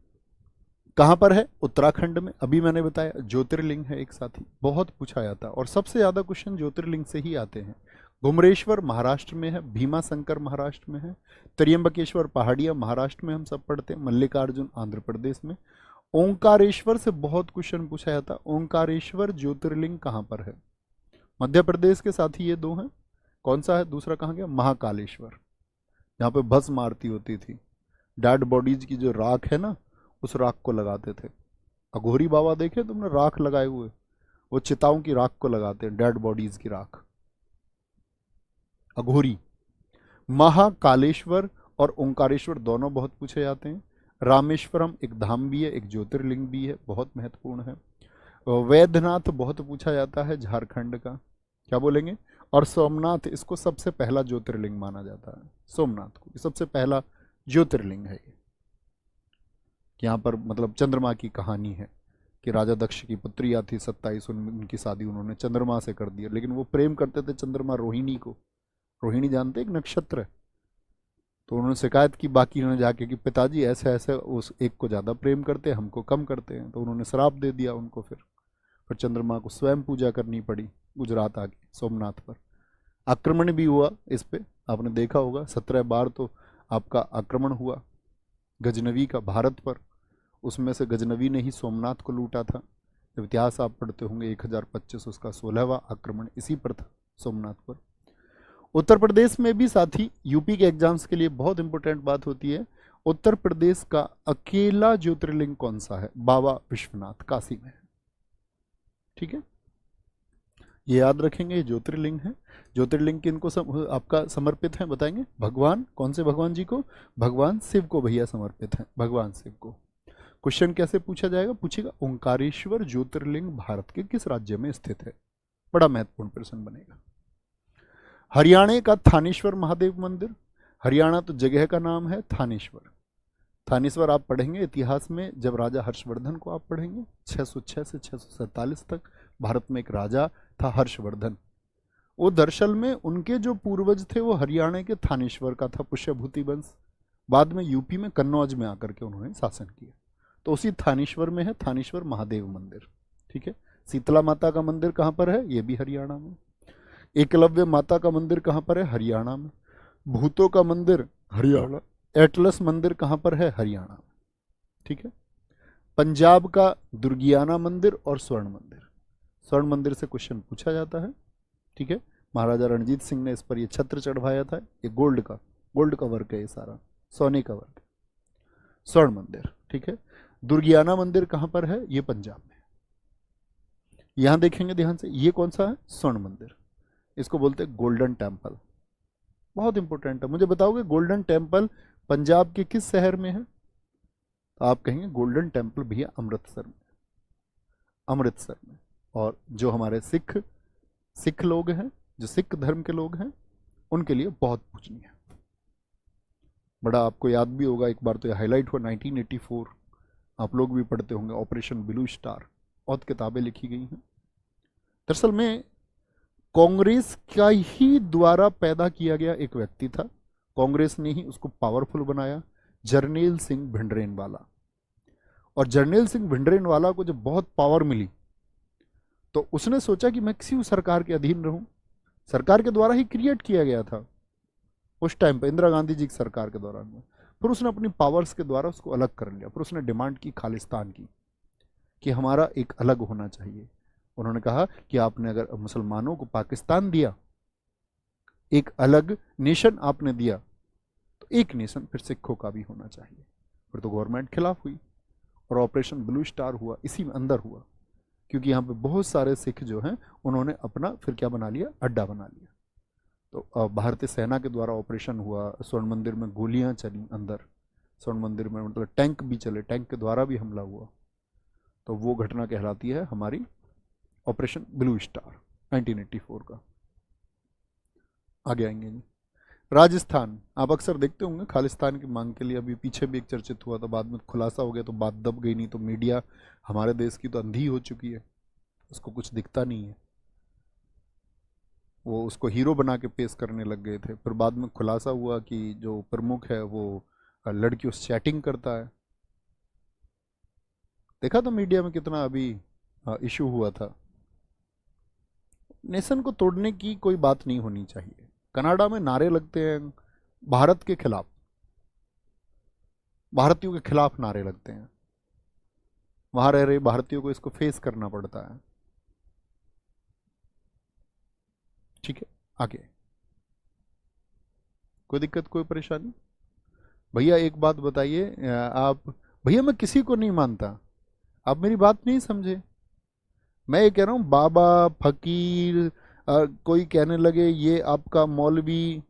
कहां पर है? उत्तराखंड में। अभी मैंने बताया ज्योतिर्लिंग है एक साथी, बहुत पूछा जाता है और सबसे ज्यादा क्वेश्चन ज्योतिर्लिंग से ही आते हैं। घुमरेश्वर महाराष्ट्र में है, भीमा शंकर महाराष्ट्र में है, त्र्यंबकेश्वर पहाड़िया महाराष्ट्र में हम सब पढ़ते हैं, मल्लिकार्जुन आंध्र प्रदेश में। ओंकारेश्वर से बहुत क्वेश्चन पूछा जाता है। ओंकारेश्वर ज्योतिर्लिंग कहां पर है? मध्य प्रदेश के साथ ही ये दो हैं। कौन सा है? दूसरा कहां गया? महाकालेश्वर, जहां पे भस्म आरती होती थी। डेड बॉडीज की जो राख है ना, उस राख को लगाते थे। अघोरी बाबा देखे तुमने राख लगाए हुए? वो चिताओं की राख को लगाते हैं, डेड बॉडीज की राख। अघोरी। महाकालेश्वर और ओंकारेश्वर दोनों बहुत पूछे जाते हैं। रामेश्वरम एक धाम भी है, एक ज्योतिर्लिंग भी है, बहुत महत्वपूर्ण है। वैद्यनाथ बहुत पूछा जाता है, झारखंड का। क्या बोलेंगे? और सोमनाथ, इसको सबसे पहला ज्योतिर्लिंग माना जाता है। सोमनाथ को सबसे पहला ज्योतिर्लिंग है ये। यहाँ पर मतलब चंद्रमा की कहानी है कि राजा दक्ष की पुत्रियाँ थी 27, उनकी शादी उन्होंने चंद्रमा से कर दी, लेकिन वो प्रेम करते थे चंद्रमा रोहिणी को। रोहिणी जानते, एक नक्षत्र है। तो उन्होंने शिकायत की बाकी ने जाके कि पिताजी ऐसे ऐसे उस एक को ज़्यादा प्रेम करते हैं, हमको कम करते हैं। तो उन्होंने श्राप दे दिया उनको। फिर चंद्रमा को स्वयं पूजा करनी पड़ी गुजरात आके सोमनाथ पर। आक्रमण भी हुआ इस पे, आपने देखा होगा 17 बार तो आपका आक्रमण हुआ गजनवी का भारत पर। उसमें से गजनवी ने ही सोमनाथ को लूटा था। जब इतिहास आप पढ़ते होंगे 1025 उसका 16वां आक्रमण इसी पर था, सोमनाथ पर। उत्तर प्रदेश में भी साथी यूपी के एग्जाम्स के लिए बहुत इंपॉर्टेंट बात होती है। उत्तर प्रदेश का अकेला ज्योतिर्लिंग कौन सा है? बाबा विश्वनाथ, काशी में है। ठीक है, ये याद रखेंगे, ज्योतिर्लिंग है। ज्योतिर्लिंग किनको आपका समर्पित है बताएंगे? भगवान, कौन से भगवान जी को? भगवान शिव को भैया समर्पित है, भगवान शिव को। क्वेश्चन कैसे पूछा जाएगा? पूछेगा ओंकारेश्वर ज्योतिर्लिंग भारत के किस राज्य में स्थित है? बड़ा महत्वपूर्ण प्रश्न बनेगा। हरियाणा का थानेश्वर महादेव मंदिर। हरियाणा तो जगह का नाम है, थानेश्वर। थानेश्वर आप पढ़ेंगे इतिहास में, जब राजा हर्षवर्धन को आप पढ़ेंगे 606 से 647 तक भारत में एक राजा था हर्षवर्धन। वो दरअसल में उनके जो पूर्वज थे वो हरियाणा के थानेश्वर का था, पुष्यभूति वंश। बाद में यूपी में कन्नौज में आकर के उन्होंने शासन किया। तो उसी थानेश्वर में है थानेश्वर महादेव मंदिर। ठीक है। शीतला माता का मंदिर कहाँ पर है? ये भी हरियाणा में। एकलव्य माता का मंदिर कहाँ पर है? हरियाणा में। भूतों का मंदिर हरियाणा। एटलस मंदिर कहाँ पर है? हरियाणा में। ठीक है। पंजाब का दुर्गियाना मंदिर और स्वर्ण मंदिर। स्वर्ण मंदिर से क्वेश्चन पूछा जाता है। ठीक है, महाराजा रणजीत सिंह ने इस पर ये छत्र चढ़वाया था। ये गोल्ड का वर्क है, ये सारा सोने का वर्क, स्वर्ण मंदिर, ठीक है। दुर्गियाना मंदिर कहां पर है? ये पंजाब में। यहां देखेंगे ध्यान से, ये कौन सा है? स्वर्ण मंदिर। इसको बोलते हैं गोल्डन टेम्पल। बहुत इंपॉर्टेंट है। मुझे बताओगे गोल्डन टेम्पल पंजाब के किस शहर में है? तो आप कहेंगे गोल्डन टेम्पल भैया अमृतसर में, अमृतसर में। और जो हमारे सिख लोग हैं, जो सिख धर्म के लोग हैं, उनके लिए बहुत पूजनीय है। बड़ा आपको याद भी होगा, एक बार तो ये हाईलाइट हुआ 1984, आप लोग भी पढ़ते होंगे, ऑपरेशन ब्लू स्टार, बहुत किताबें लिखी गई हैं। दरअसल में कांग्रेस का ही द्वारा पैदा किया गया एक व्यक्ति था, कांग्रेस ने ही उसको पावरफुल बनाया, जरनैल सिंह भिंडरेनवाला। और जरनैल सिंह भिंडरेनवाला को जब बहुत पावर मिली तो उसने सोचा कि मैं किसी सरकार के अधीन रहूं। सरकार के द्वारा ही क्रिएट किया गया था उस टाइम पे, इंदिरा गांधी जी की सरकार के दौरान में। फिर उसने अपनी पावर्स के द्वारा उसको अलग कर लिया। फिर उसने डिमांड की खालिस्तान की, कि हमारा एक अलग होना चाहिए। उन्होंने कहा कि आपने अगर मुसलमानों को पाकिस्तान दिया, एक अलग नेशन आपने दिया, तो एक नेशन फिर सिखों का भी होना चाहिए। फिर तो गवर्नमेंट खिलाफ हुई और ऑपरेशन ब्लू स्टार हुआ, इसी में अंदर हुआ, क्योंकि यहाँ पे बहुत सारे सिख जो हैं उन्होंने अपना फिर क्या बना लिया? अड्डा बना लिया। तो भारतीय सेना के द्वारा ऑपरेशन हुआ, स्वर्ण मंदिर में गोलियां चली अंदर, स्वर्ण मंदिर में मतलब टैंक भी चले, टैंक के द्वारा भी हमला हुआ। तो वो घटना कहलाती है हमारी ऑपरेशन ब्लू स्टार 1984 का। आगे आएंगे जी, राजस्थान। आप अक्सर देखते होंगे खालिस्तान की मांग के लिए अभी पीछे भी एक चर्चित हुआ था, बाद में खुलासा हो गया तो बात दब गई। नहीं तो मीडिया हमारे देश की तो अंधी हो चुकी है, उसको कुछ दिखता नहीं है, वो उसको हीरो बना के पेश करने लग गए थे। फिर बाद में खुलासा हुआ कि जो प्रमुख है वो लड़कियों से चैटिंग करता है। देखा तो मीडिया में कितना अभी इशू हुआ था। नेशन को तोड़ने की कोई बात नहीं होनी चाहिए। कनाडा में नारे लगते हैं भारत के खिलाफ, भारतीयों के खिलाफ नारे लगते हैं, वहां रह रहे भारतीयों को इसको फेस करना पड़ता है। ठीक है, आगे कोई दिक्कत, कोई परेशानी? भैया एक बात बताइए, आप, भैया मैं किसी को नहीं मानता, आप मेरी बात नहीं समझे। मैं ये कह रहा हूँ बाबा, फकीर, कोई कहने लगे ये आपका मौलवी,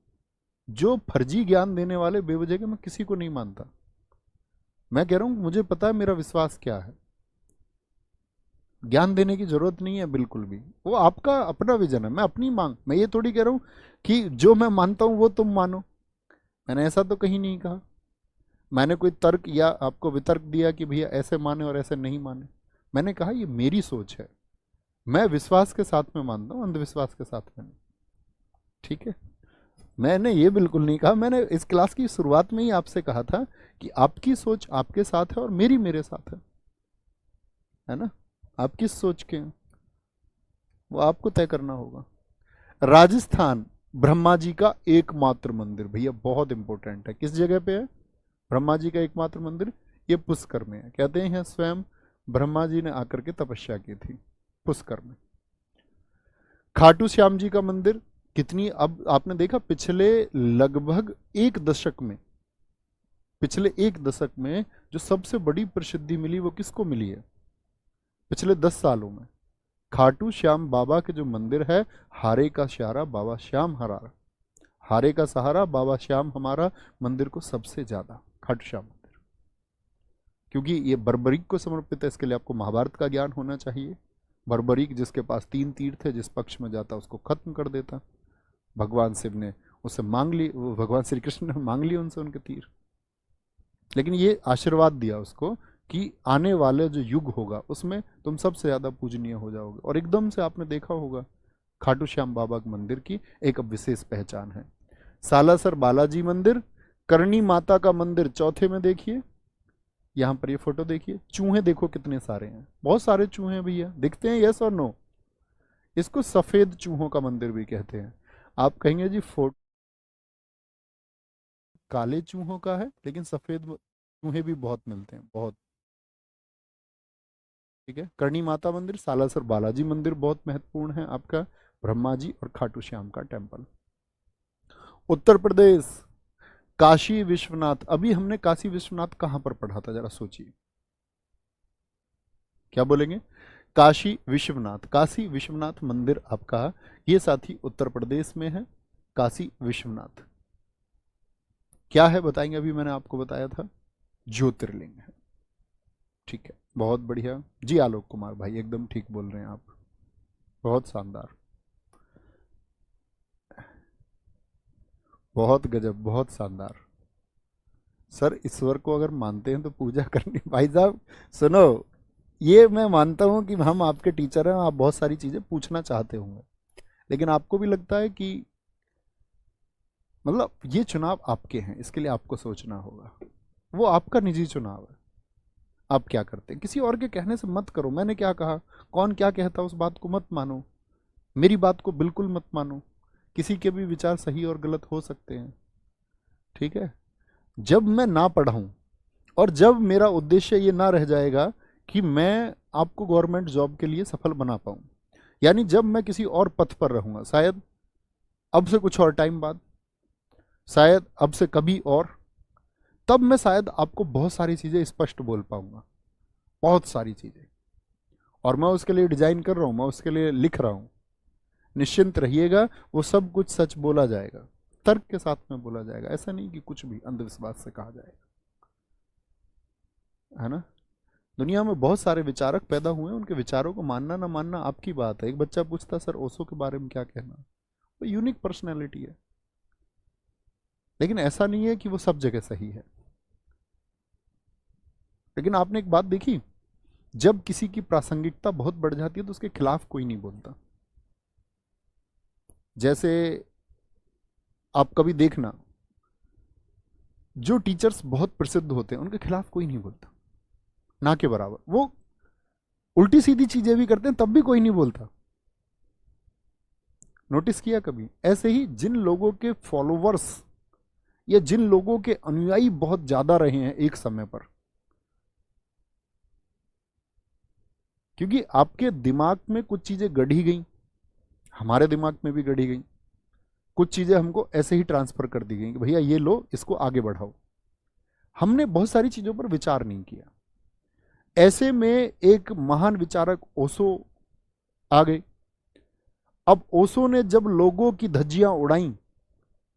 जो फर्जी ज्ञान देने वाले बेवजह के, मैं किसी को नहीं मानता। मैं कह रहा हूँ मुझे पता है मेरा विश्वास क्या है, ज्ञान देने की जरूरत नहीं है बिल्कुल भी। वो आपका अपना विजन है, मैं अपनी मांग, मैं ये थोड़ी कह रहा हूँ कि जो मैं मानता हूँ वो तुम मानो। मैंने ऐसा तो कहीं नहीं कहा। मैंने कोई तर्क या आपको वितर्क दिया कि भैया ऐसे माने और ऐसे नहीं माने। मैंने कहा ये मेरी सोच है, मैं विश्वास के साथ में मानता हूँ, अंधविश्वास के साथ में नहीं। ठीक है, मैंने ये बिल्कुल नहीं कहा। मैंने इस क्लास की शुरुआत में ही आपसे कहा था कि आपकी सोच आपके साथ है और मेरी मेरे साथ है ना। आप किस सोच के हैं वो आपको तय करना होगा। राजस्थान, ब्रह्मा जी का एकमात्र मंदिर, भैया बहुत इंपॉर्टेंट है। किस जगह पे है ब्रह्मा जी का एकमात्र मंदिर? ये पुष्कर में है। कहते हैं स्वयं ब्रह्मा जी ने आकर के तपस्या की थी पुष्कर में। खाटू श्याम जी का मंदिर, कितनी, अब आपने देखा पिछले लगभग एक दशक में, पिछले एक दशक में जो सबसे बड़ी प्रसिद्धि मिली वो किसको मिली है पिछले 10 सालों में? खाटू श्याम बाबा के जो मंदिर है, हारे का सहारा बाबा श्याम हमारा, हारे का सहारा बाबा श्याम हमारा, मंदिर को सबसे ज्यादा खाटू श्याम मंदिर, क्योंकि ये बर्बरीक को समर्पित है। इसके लिए आपको महाभारत का ज्ञान होना चाहिए। बर्बरीक जिसके पास 3 तीर्थ है, जिस पक्ष में जाता उसको खत्म कर देता। भगवान शिव ने उससे मांग ली, वो भगवान श्री कृष्ण ने मांग ली उनसे उनके तीर, लेकिन ये आशीर्वाद दिया उसको कि आने वाले जो युग होगा उसमें तुम सबसे ज्यादा पूजनीय हो जाओगे। और एकदम से आपने देखा होगा खाटू श्याम बाबा के मंदिर की एक अब विशेष पहचान है। सालासर बालाजी मंदिर, करणी माता का मंदिर चौथे में देखिए, यहां पर ये फोटो देखिए, चूहे देखो कितने सारे हैं, बहुत सारे चूहे हैं भैया, दिखते हैं यस और नो? इसको सफेद चूहों का मंदिर भी कहते हैं। आप कहेंगे जी फोटो काले चूहों का है, लेकिन सफेद चूहे भी बहुत मिलते हैं, बहुत। ठीक है, करणी माता मंदिर, सालासर बालाजी मंदिर बहुत महत्वपूर्ण है आपका। ब्रह्मा जी और खाटू श्याम का टेम्पल। उत्तर प्रदेश, काशी विश्वनाथ। अभी हमने काशी विश्वनाथ कहां पर पढ़ा था, जरा सोचिए, क्या बोलेंगे? काशी विश्वनाथ। काशी विश्वनाथ मंदिर आपका ये साथी उत्तर प्रदेश में है। काशी विश्वनाथ क्या है बताएंगे? अभी मैंने आपको बताया था, ज्योतिर्लिंग है। ठीक है, बहुत बढ़िया जी। आलोक कुमार भाई एकदम ठीक बोल रहे हैं आप, बहुत शानदार, बहुत गजब, बहुत शानदार। सर ईश्वर को अगर मानते हैं तो पूजा करनी। भाई साहब सुनो, ये मैं मानता हूं कि हम आपके टीचर हैं, आप बहुत सारी चीजें पूछना चाहते होंगे, लेकिन आपको भी लगता है कि मतलब ये चुनाव आपके हैं, इसके लिए आपको सोचना होगा। वो आपका निजी चुनाव है, आप क्या करते हैं। किसी और के कहने से मत करो, मैंने क्या कहा, कौन क्या कहता उस बात को मत मानो, मेरी बात को बिल्कुल मत मानो। किसी के भी विचार सही और गलत हो सकते हैं, ठीक है। जब मैं ना पढ़ाऊं और जब मेरा उद्देश्य ये ना रह जाएगा कि मैं आपको गवर्नमेंट जॉब के लिए सफल बना पाऊं, यानी जब मैं किसी और पथ पर रहूंगा, शायद अब से कुछ और टाइम बाद, शायद अब से कभी और, तब मैं शायद आपको बहुत सारी चीजें स्पष्ट बोल पाऊंगा, बहुत सारी चीजें। और मैं उसके लिए डिजाइन कर रहा हूं, मैं उसके लिए लिख रहा हूं। निश्चिंत रहिएगा, वो सब कुछ सच बोला जाएगा, तर्क के साथ में बोला जाएगा। ऐसा नहीं कि कुछ भी अंधविश्वास से कहा जाएगा, है ना। दुनिया में बहुत सारे विचारक पैदा हुए, उनके विचारों को मानना ना मानना आपकी बात है। एक बच्चा पूछता सर ओशो के बारे में क्या कहना, वो यूनिक पर्सनैलिटी है, लेकिन ऐसा नहीं है कि वो सब जगह सही है। लेकिन आपने एक बात देखी, जब किसी की प्रासंगिकता बहुत बढ़ जाती है तो उसके खिलाफ कोई नहीं बोलता। जैसे आप कभी देखना, जो टीचर्स बहुत प्रसिद्ध होते हैं उनके खिलाफ कोई नहीं बोलता, ना के बराबर। वो उल्टी सीधी चीजें भी करते हैं तब भी कोई नहीं बोलता। नोटिस किया कभी? ऐसे ही जिन लोगों के फॉलोवर्स या जिन लोगों के अनुयायी बहुत ज्यादा रहे हैं एक समय पर, क्योंकि आपके दिमाग में कुछ चीजें गढ़ी गई, हमारे दिमाग में भी गढ़ी गई, कुछ चीजें हमको ऐसे ही ट्रांसफर कर दी गई कि भैया ये लो, इसको आगे बढ़ाओ। हमने बहुत सारी चीजों पर विचार नहीं किया। ऐसे में एक महान विचारक ओशो आ गए। अब ओशो ने जब लोगों की धज्जियां उड़ाई,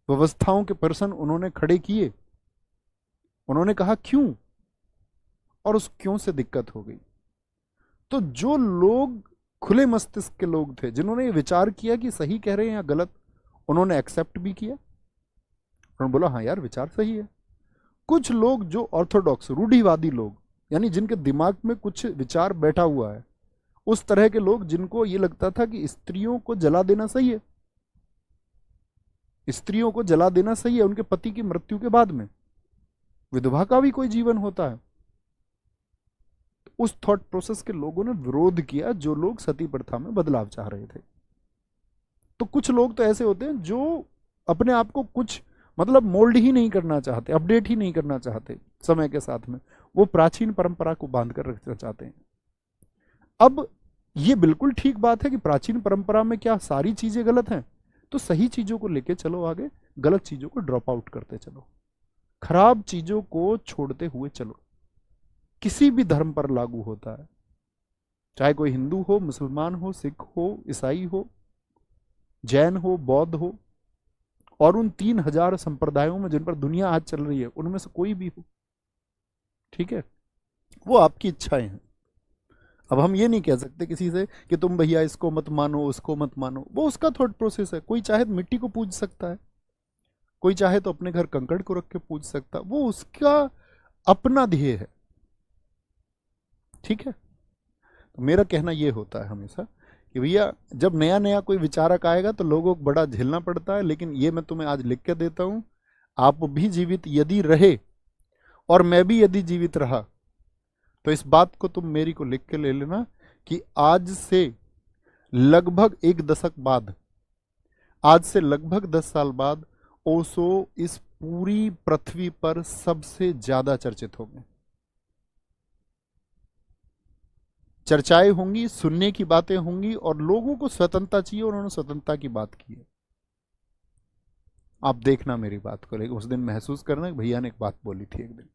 व्यवस्थाओं के प्रश्न उन्होंने खड़े किए, उन्होंने कहा क्यों, और उस क्यों से दिक्कत हो गई। तो जो लोग खुले मस्तिष्क के लोग थे, जिन्होंने ये विचार किया कि सही कह रहे हैं या गलत, उन्होंने एक्सेप्ट भी किया, उन्होंने बोला हाँ यार विचार सही है। कुछ लोग जो ऑर्थोडॉक्स रूढ़िवादी लोग, यानी जिनके दिमाग में कुछ विचार बैठा हुआ है, उस तरह के लोग जिनको ये लगता था कि स्त्रियों को जला देना सही है, स्त्रियों को जला देना सही है उनके पति की मृत्यु के बाद में, विधवा का भी कोई जीवन होता है। उस थॉट प्रोसेस के लोगों ने विरोध किया, जो लोग सती प्रथा में बदलाव चाह रहे थे। तो कुछ लोग तो ऐसे होते हैं जो अपने आप को कुछ मतलब मोल्ड ही नहीं करना चाहते, अपडेट ही नहीं करना चाहते समय के साथ में, वो प्राचीन परंपरा को बांध कर रखना चाहते हैं। अब ये बिल्कुल ठीक बात है कि प्राचीन परंपरा में क्या सारी चीजें गलत हैं? तो सही चीजों को लेके चलो आगे, गलत चीजों को ड्रॉप आउट करते चलो, खराब चीजों को छोड़ते हुए चलो। किसी भी धर्म पर लागू होता है, चाहे कोई हिंदू हो, मुसलमान हो, सिख हो, ईसाई हो, जैन हो, बौद्ध हो, और उन 3000 संप्रदायों में जिन पर दुनिया आज चल रही है, उनमें से कोई भी हो, ठीक है, वो आपकी इच्छाएं हैं। अब हम ये नहीं कह सकते किसी से कि तुम भैया इसको मत मानो, उसको मत मानो, वो उसका थॉट प्रोसेस है। कोई चाहे तो मिट्टी को पूज सकता है, कोई चाहे तो अपने घर कंकड़ को रख के पूज सकता है, वो उसका अपना ध्येय है, ठीक है। तो मेरा कहना ये होता है हमेशा कि भैया जब नया नया कोई विचारक आएगा तो लोगों को बड़ा झेलना पड़ता है, लेकिन ये मैं तुम्हें आज लिख के देता हूं, आप भी जीवित यदि रहे और मैं भी यदि जीवित रहा, तो इस बात को तुम मेरी को लिख के ले लेना कि आज से लगभग 1 दशक बाद, आज से लगभग 10 साल बाद, ओशो इस पूरी पृथ्वी पर सबसे ज्यादा चर्चित होंगे। चर्चाएं होंगी, सुनने की बातें होंगी, और लोगों को स्वतंत्रता चाहिए, उन्होंने स्वतंत्रता की बात की है। आप देखना मेरी बात को, लेकिन उस दिन महसूस करना कि भैया ने एक बात बोली थी एक दिन।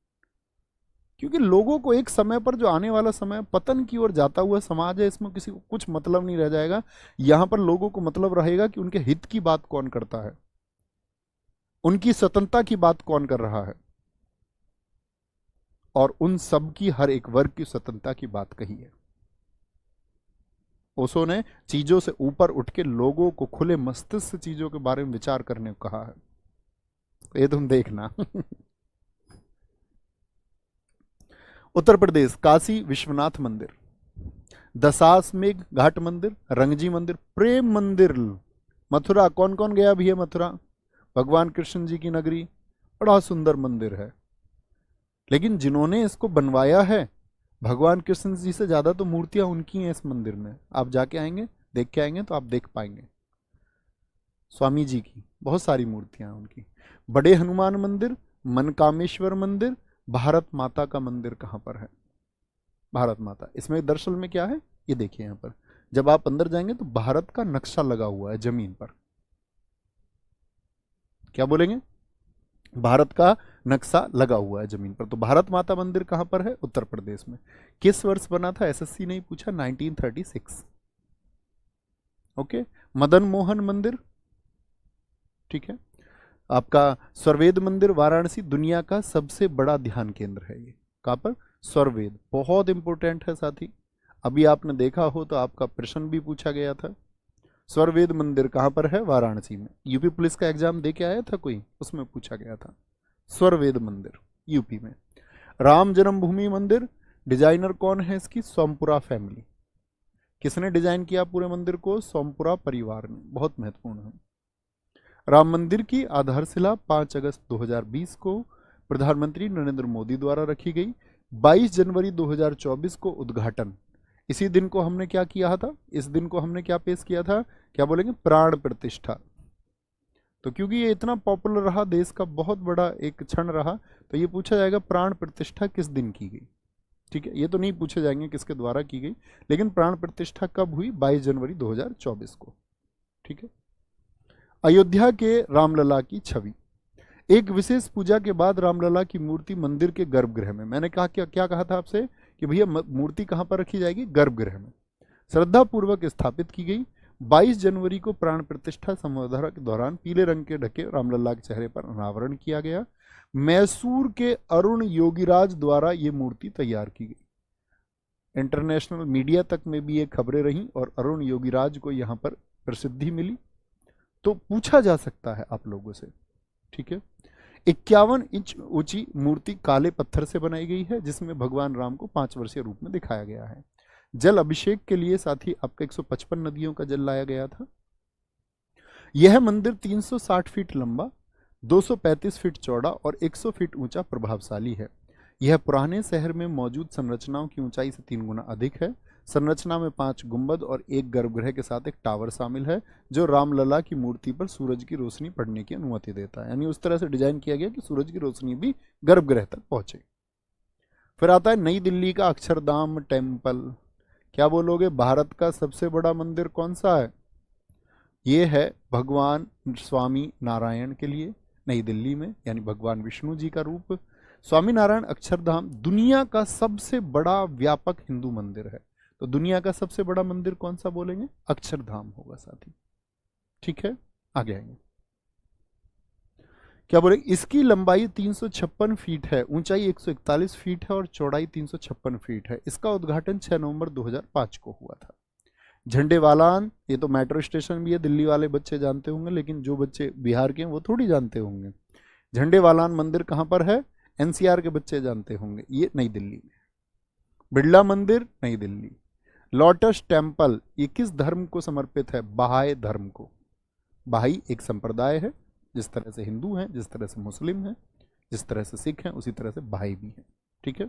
क्योंकि लोगों को एक समय पर, जो आने वाला समय पतन की ओर जाता हुआ समाज है, इसमें किसी को कुछ मतलब नहीं रह जाएगा। यहां पर लोगों को मतलब रहेगा कि उनके हित की बात कौन करता है, उनकी स्वतंत्रता की बात कौन कर रहा है, और उन सब की, हर एक वर्ग की स्वतंत्रता की बात कही है। ओशो ने चीजों से ऊपर उठ के लोगों को खुले मस्तिष्क से चीजों के बारे में विचार करने को कहा है। तो ये तुम देखना। उत्तर प्रदेश, काशी विश्वनाथ मंदिर, दशाश्वमेध घाट मंदिर, रंगजी मंदिर, प्रेम मंदिर। मथुरा, कौन कौन गया भी है मथुरा? भगवान कृष्ण जी की नगरी, बड़ा सुंदर मंदिर है। लेकिन जिन्होंने इसको बनवाया है, भगवान कृष्ण जी से ज्यादा तो मूर्तियां उनकी हैं इस मंदिर में। आप जाके आएंगे, देख के आएंगे तो आप देख पाएंगे। स्वामी जी की बहुत सारी मूर्तियां हैं उनकी। बड़े हनुमान मंदिर, मनकामेश्वर मंदिर, भारत माता का मंदिर कहां पर है? भारत माता, इसमें दरअसल में क्या है, ये देखिए यहां पर जब आप अंदर जाएंगे तो भारत का नक्शा लगा हुआ है जमीन पर। क्या बोलेंगे? भारत का नक्शा लगा हुआ है जमीन पर। तो भारत माता मंदिर कहां पर है? उत्तर प्रदेश में। किस वर्ष बना था? एसएससी ने पूछा, 1936। ओके। मदन मोहन मंदिर, ठीक है। आपका स्वरवेद मंदिर, वाराणसी, दुनिया का सबसे बड़ा ध्यान केंद्र है ये। कहां पर? स्वरवेद, बहुत इंपॉर्टेंट है साथी। अभी आपने देखा हो तो आपका प्रश्न भी पूछा गया था। स्वरवेद मंदिर कहां पर है? वाराणसी में। यूपी पुलिस का एग्जाम दे के आया था कोई, उसमें पूछा गया था। स्वरवेद मंदिर यूपी में। राम जन्मभूमि मंदिर, डिजाइनर कौन है इसकी? सोमपुरा फैमिली। किसने डिजाइन किया पूरे मंदिर को? सोमपुरा परिवार ने। बहुत महत्वपूर्ण है। राम मंदिर की आधारशिला 5 अगस्त 2020 को प्रधानमंत्री नरेंद्र मोदी द्वारा रखी गई। 22 जनवरी 2024 को उद्घाटन। इसी दिन को हमने क्या किया था? इस दिन को हमने क्या पेश किया था? क्या बोलेंगे? प्राण प्रतिष्ठा। तो क्योंकि ये इतना पॉपुलर रहा, देश का बहुत बड़ा एक क्षण रहा, तो ये पूछा जाएगा प्राण प्रतिष्ठा किस दिन की गई। ठीक है, ये तो नहीं पूछे जाएंगे किसके द्वारा की गई, लेकिन प्राण प्रतिष्ठा कब हुई? 22 जनवरी 2024 को। ठीक है। अयोध्या के रामलला की छवि। एक विशेष पूजा के बाद रामलला की मूर्ति मंदिर के गर्भगृह में। मैंने कहा क्या क्या कहा था आपसे कि भैया मूर्ति कहां पर रखी जाएगी? गर्भगृह में। श्रद्धा पूर्वक स्थापित की गई। 22 जनवरी को प्राण प्रतिष्ठा समारोह के दौरान पीले रंग के ढके रामलला के चेहरे पर अनावरण किया गया। मैसूर के अरुण योगीराज द्वारा ये मूर्ति तैयार की गई। इंटरनेशनल मीडिया तक में भी ये खबरें रहीं और अरुण योगीराज को यहाँ पर प्रसिद्धि मिली। तो पूछा जा सकता है आप लोगों से। ठीक है। 51 इंच ऊंची मूर्ति काले पत्थर से बनाई गई है, जिसमें भगवान राम को 5 वर्षीय रूप में दिखाया गया है। जल अभिषेक के लिए साथ ही आपका 155 नदियों का जल लाया गया था। यह मंदिर 360 फीट लंबा, 235 फीट चौड़ा और 100 फीट ऊंचा प्रभावशाली है। यह पुराने शहर में मौजूद संरचनाओं की ऊंचाई से 3 गुना अधिक है। संरचना में 5 गुंबद और एक गर्भगृह के साथ एक टावर शामिल है, जो रामलला की मूर्ति पर सूरज की रोशनी पड़ने की अनुमति देता है। यानी उस तरह से डिजाइन किया गया कि सूरज की रोशनी भी गर्भगृह तक पहुंचे। फिर आता है नई दिल्ली का अक्षरधाम टेम्पल। क्या बोलोगे? भारत का सबसे बड़ा मंदिर कौन सा है? ये है भगवान स्वामी नारायण के लिए नई दिल्ली में, यानी भगवान विष्णु जी का रूप। स्वामी नारायण अक्षरधाम दुनिया का सबसे बड़ा व्यापक हिंदू मंदिर है। तो दुनिया का सबसे बड़ा मंदिर कौन सा बोलेंगे? अक्षरधाम होगा साथी। ठीक है, आगे आएंगे। क्या बोले? इसकी लंबाई 356 फीट है, ऊंचाई 141 फीट है और चौड़ाई 356 फीट है। इसका उद्घाटन 6 नवंबर 2005 को हुआ था। झंडेवालान, ये तो मेट्रो स्टेशन भी है, दिल्ली वाले बच्चे जानते होंगे, लेकिन जो बच्चे बिहार के हैं वो थोड़ी जानते होंगे। झंडेवालान मंदिर कहां पर है? एनसीआर के बच्चे जानते होंगे, ये नई दिल्ली में। बिरला मंदिर, नई दिल्ली। लोटस टेम्पल, ये किस धर्म को समर्पित है? बहाई धर्म को। बहाई एक संप्रदाय है, जिस तरह से हिंदू हैं, जिस तरह से मुस्लिम हैं, जिस तरह से सिख हैं, उसी तरह से बहाई भी हैं। ठीक है,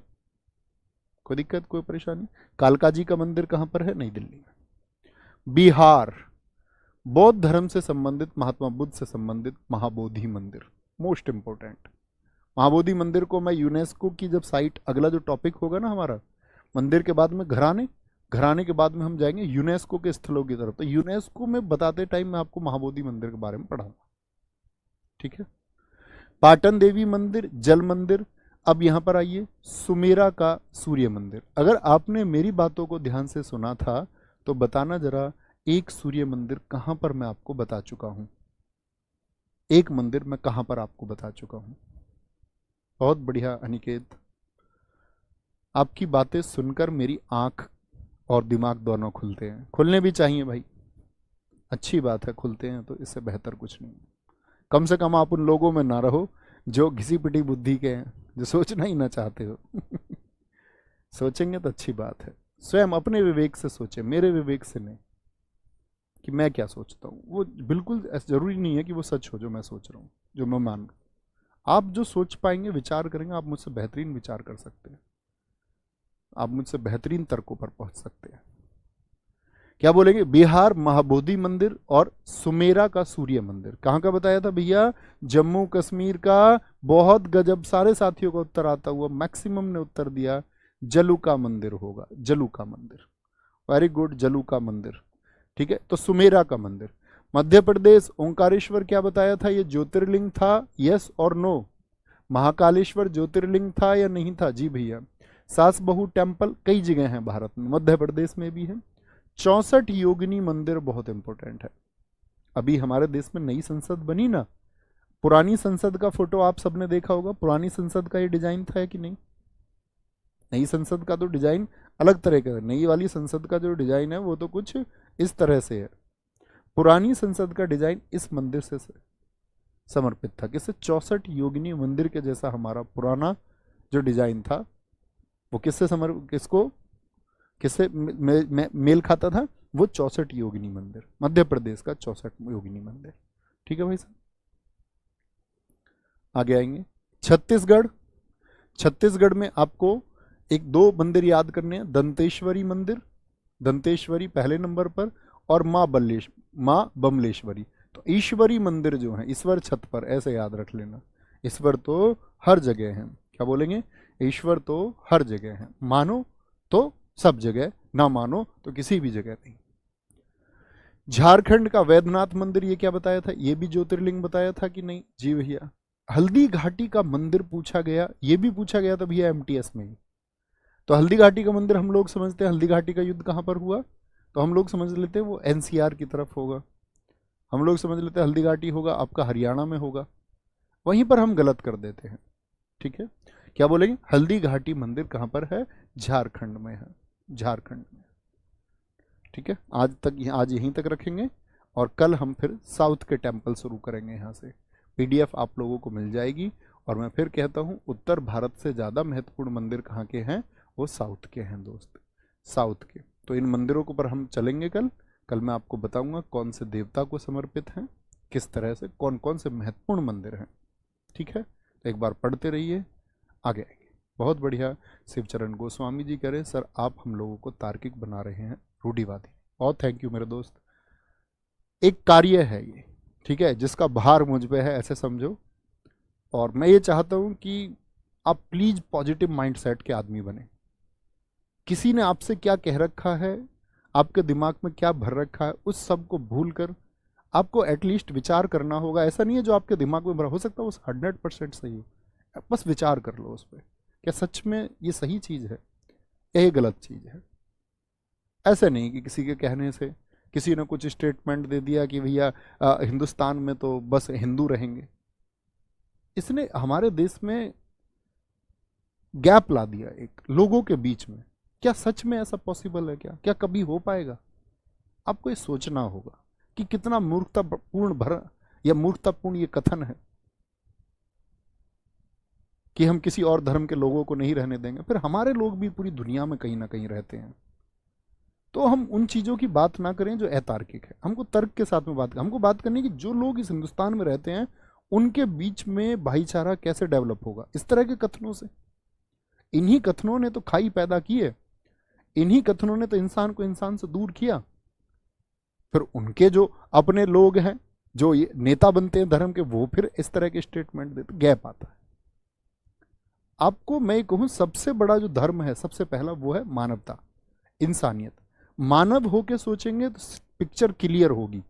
कोई दिक्कत, कोई परेशानी? कालका जी का मंदिर कहां पर है? नई दिल्ली में। बिहार, बौद्ध धर्म से संबंधित, महात्मा बुद्ध से संबंधित महाबोधि मंदिर, मोस्ट इंपोर्टेंट। महाबोधि मंदिर को मैं यूनेस्को की जब साइट, अगला जो टॉपिक होगा ना हमारा मंदिर के बाद में घराने, घर आने के बाद में हम जाएंगे यूनेस्को के स्थलों की तरफ। तो यूनेस्को में बताते टाइम मैं आपको महाबोधि मंदिर के बारे में पढ़ाऊंगा, ठीक है। पाटन देवी मंदिर, जल मंदिर। अब यहां पर आइए, सुमेरा का सूर्य मंदिर। अगर आपने मेरी बातों को ध्यान से सुना था तो बताना जरा, एक सूर्य मंदिर कहां पर मैं आपको बता चुका हूं, एक मंदिर मैं कहां पर आपको बता चुका हूं। बहुत बढ़िया अनिकेत, आपकी बातें सुनकर मेरी आंख और दिमाग दोनों खुलते हैं। खुलने भी चाहिए भाई, अच्छी बात है, खुलते हैं तो इससे बेहतर कुछ नहीं। कम से कम आप उन लोगों में ना रहो जो घिसी पिटी बुद्धि के हैं, जो सोचना ही ना चाहते हो। सोचेंगे तो अच्छी बात है। स्वयं अपने विवेक से सोचें, मेरे विवेक से नहीं कि मैं क्या सोचता हूँ। वो बिल्कुल जरूरी नहीं है कि वो सच हो जो मैं सोच रहा हूँ, जो मैं मान रहा हूँ। आप जो सोच पाएंगे, विचार करेंगे, आप मुझसे बेहतरीन विचार कर सकते हैं, आप मुझसे बेहतरीन तर्कों पर पहुंच सकते हैं। क्या बोलेंगे, बिहार महाबोधि मंदिर और सुमेरा का सूर्य मंदिर। कहाँ का बताया था भैया, जम्मू कश्मीर का। बहुत गजब, सारे साथियों का उत्तर आता हुआ, मैक्सिमम ने उत्तर दिया जलू का मंदिर होगा, जलू का मंदिर। वेरी गुड, जलू का मंदिर, ठीक है। तो सुमेरा का मंदिर, मध्य प्रदेश। ओंकारेश्वर क्या बताया था, ये ज्योतिर्लिंग था, यस और नो। महाकालेश्वर ज्योतिर्लिंग था या नहीं था, जी भैया। सास बहू टेम्पल कई जगह हैं भारत में, मध्य प्रदेश में भी है। 64 योगिनी मंदिर बहुत इंपॉर्टेंट है। अभी हमारे देश में नई संसद बनी ना, पुरानी संसद का फोटो आप सबने देखा होगा। पुरानी संसद का ये डिजाइन था कि नहीं? नई संसद का तो डिजाइन अलग तरह का है, नई वाली संसद का जो डिजाइन है वो तो कुछ इस तरह से है। पुरानी संसद का डिजाइन इस मंदिर से समर्पित था, किससे? 64 योगिनी मंदिर के जैसा हमारा पुराना जो डिजाइन था वो किससे मेल खाता था? वो 64 योगिनी मंदिर, मध्य प्रदेश का 64 योगिनी मंदिर, ठीक है भाई साहब। आगे आएंगे, छत्तीसगढ़। छत्तीसगढ़ में आपको एक दो मंदिर याद करने हैं, दंतेश्वरी मंदिर, दंतेश्वरी पहले नंबर पर, और माँ बमलेश्वरी। तो ईश्वरी मंदिर जो है, ईश्वर छत पर, ऐसे याद रख लेना। ईश्वर तो हर जगह है, क्या बोलेंगे? ईश्वर तो हर जगह है, मानो तो सब जगह, ना मानो तो किसी भी जगह नहीं। झारखंड का वैद्यनाथ मंदिर, ये क्या बताया था? ये भी ज्योतिर्लिंग बताया था कि नहीं? जी भैया। हल्दी घाटी का मंदिर पूछा गया, ये भी पूछा गया था भैया एमटीएस में ही। तो हल्दी घाटी का मंदिर हम लोग समझते हैं, हल्दी घाटी का युद्ध कहां पर हुआ, तो हम लोग समझ लेते हैं वो एनसीआर की तरफ होगा। हम लोग समझ लेते हैं हल्दी घाटी होगा आपका हरियाणा में होगा, वहीं पर हम गलत कर देते हैं, ठीक है। क्या बोलेंगे? हल्दी घाटी मंदिर कहां पर है? झारखंड में है, झारखंड में, ठीक है। आज यहीं तक रखेंगे और कल हम फिर साउथ के टेम्पल शुरू करेंगे। यहाँ से पीडीएफ आप लोगों को मिल जाएगी। और मैं फिर कहता हूँ, उत्तर भारत से ज़्यादा महत्वपूर्ण मंदिर कहाँ के हैं? वो साउथ के हैं दोस्त, साउथ के। तो इन मंदिरों के ऊपर हम चलेंगे कल। कल मैं आपको बताऊंगा कौन से देवता को समर्पित हैं, किस तरह से, कौन कौन से महत्वपूर्ण मंदिर हैं, ठीक है। तो एक बार पढ़ते रहिए, आगे आएंगे। बहुत बढ़िया। शिवचरण गोस्वामी जी कह रहे, सर आप हम लोगों को तार्किक बना रहे हैं, रूढ़िवादी। बहुत थैंक यू मेरे दोस्त। एक कार्य है ये, ठीक है, जिसका भार मुझ पे है, ऐसे समझो। और मैं ये चाहता हूं कि आप प्लीज पॉजिटिव माइंडसेट के आदमी बने। किसी ने आपसे क्या कह रखा है, आपके दिमाग में क्या भर रखा है, उस सब को भूल कर आपको एटलीस्ट विचार करना होगा। ऐसा नहीं है जो आपके दिमाग में भरा, हो सकता है वो 100% सही हो, बस विचार कर लो उस पर, क्या सच में ये सही चीज़ है या ये गलत चीज़ है। ऐसे नहीं कि किसी के कहने से किसी ने कुछ स्टेटमेंट दे दिया कि भैया हिंदुस्तान में तो बस हिंदू रहेंगे, इसने हमारे देश में गैप ला दिया एक लोगों के बीच में। क्या सच में ऐसा पॉसिबल है? क्या कभी हो पाएगा? आपको ये सोचना होगा कि कितना मूर्खतापूर्ण ये कथन है कि हम किसी और धर्म के लोगों को नहीं रहने देंगे। फिर हमारे लोग भी पूरी दुनिया में कहीं ना कहीं रहते हैं। तो हम उन चीज़ों की बात ना करें जो अतार्किक है, हमको तर्क के साथ में बात करें। हमको बात करनी है कि जो लोग इस हिंदुस्तान में रहते हैं उनके बीच में भाईचारा कैसे डेवलप होगा, इस तरह के कथनों से। इन्हीं कथनों ने तो खाई पैदा की है, इन्हीं कथनों ने तो इंसान को इंसान से दूर किया। फिर उनके जो अपने लोग हैं, जो ये नेता बनते हैं धर्म के, वो फिर इस तरह के स्टेटमेंट देते, गैप आता है। आपको मैं कहूं, सबसे बड़ा जो धर्म है, सबसे पहला वो है मानवता। इंसानियत। मानव होके सोचेंगे तो पिक्चर क्लियर होगी।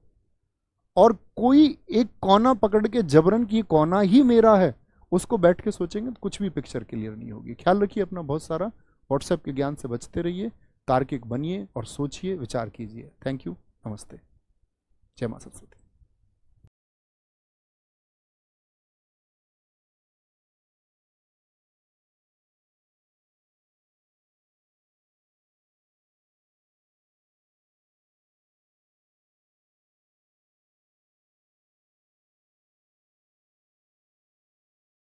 और कोई एक कोना पकड़ के जबरन की कोना ही मेरा है उसको बैठ के सोचेंगे तो कुछ भी पिक्चर क्लियर नहीं होगी। ख्याल रखिए अपना बहुत सारा। व्हाट्सएप के ज्ञान से बचते रहिए, तार्किक बनिए और सोचिए, विचार कीजिए। थैंक यू, नमस्ते, जय मां सरस्वती।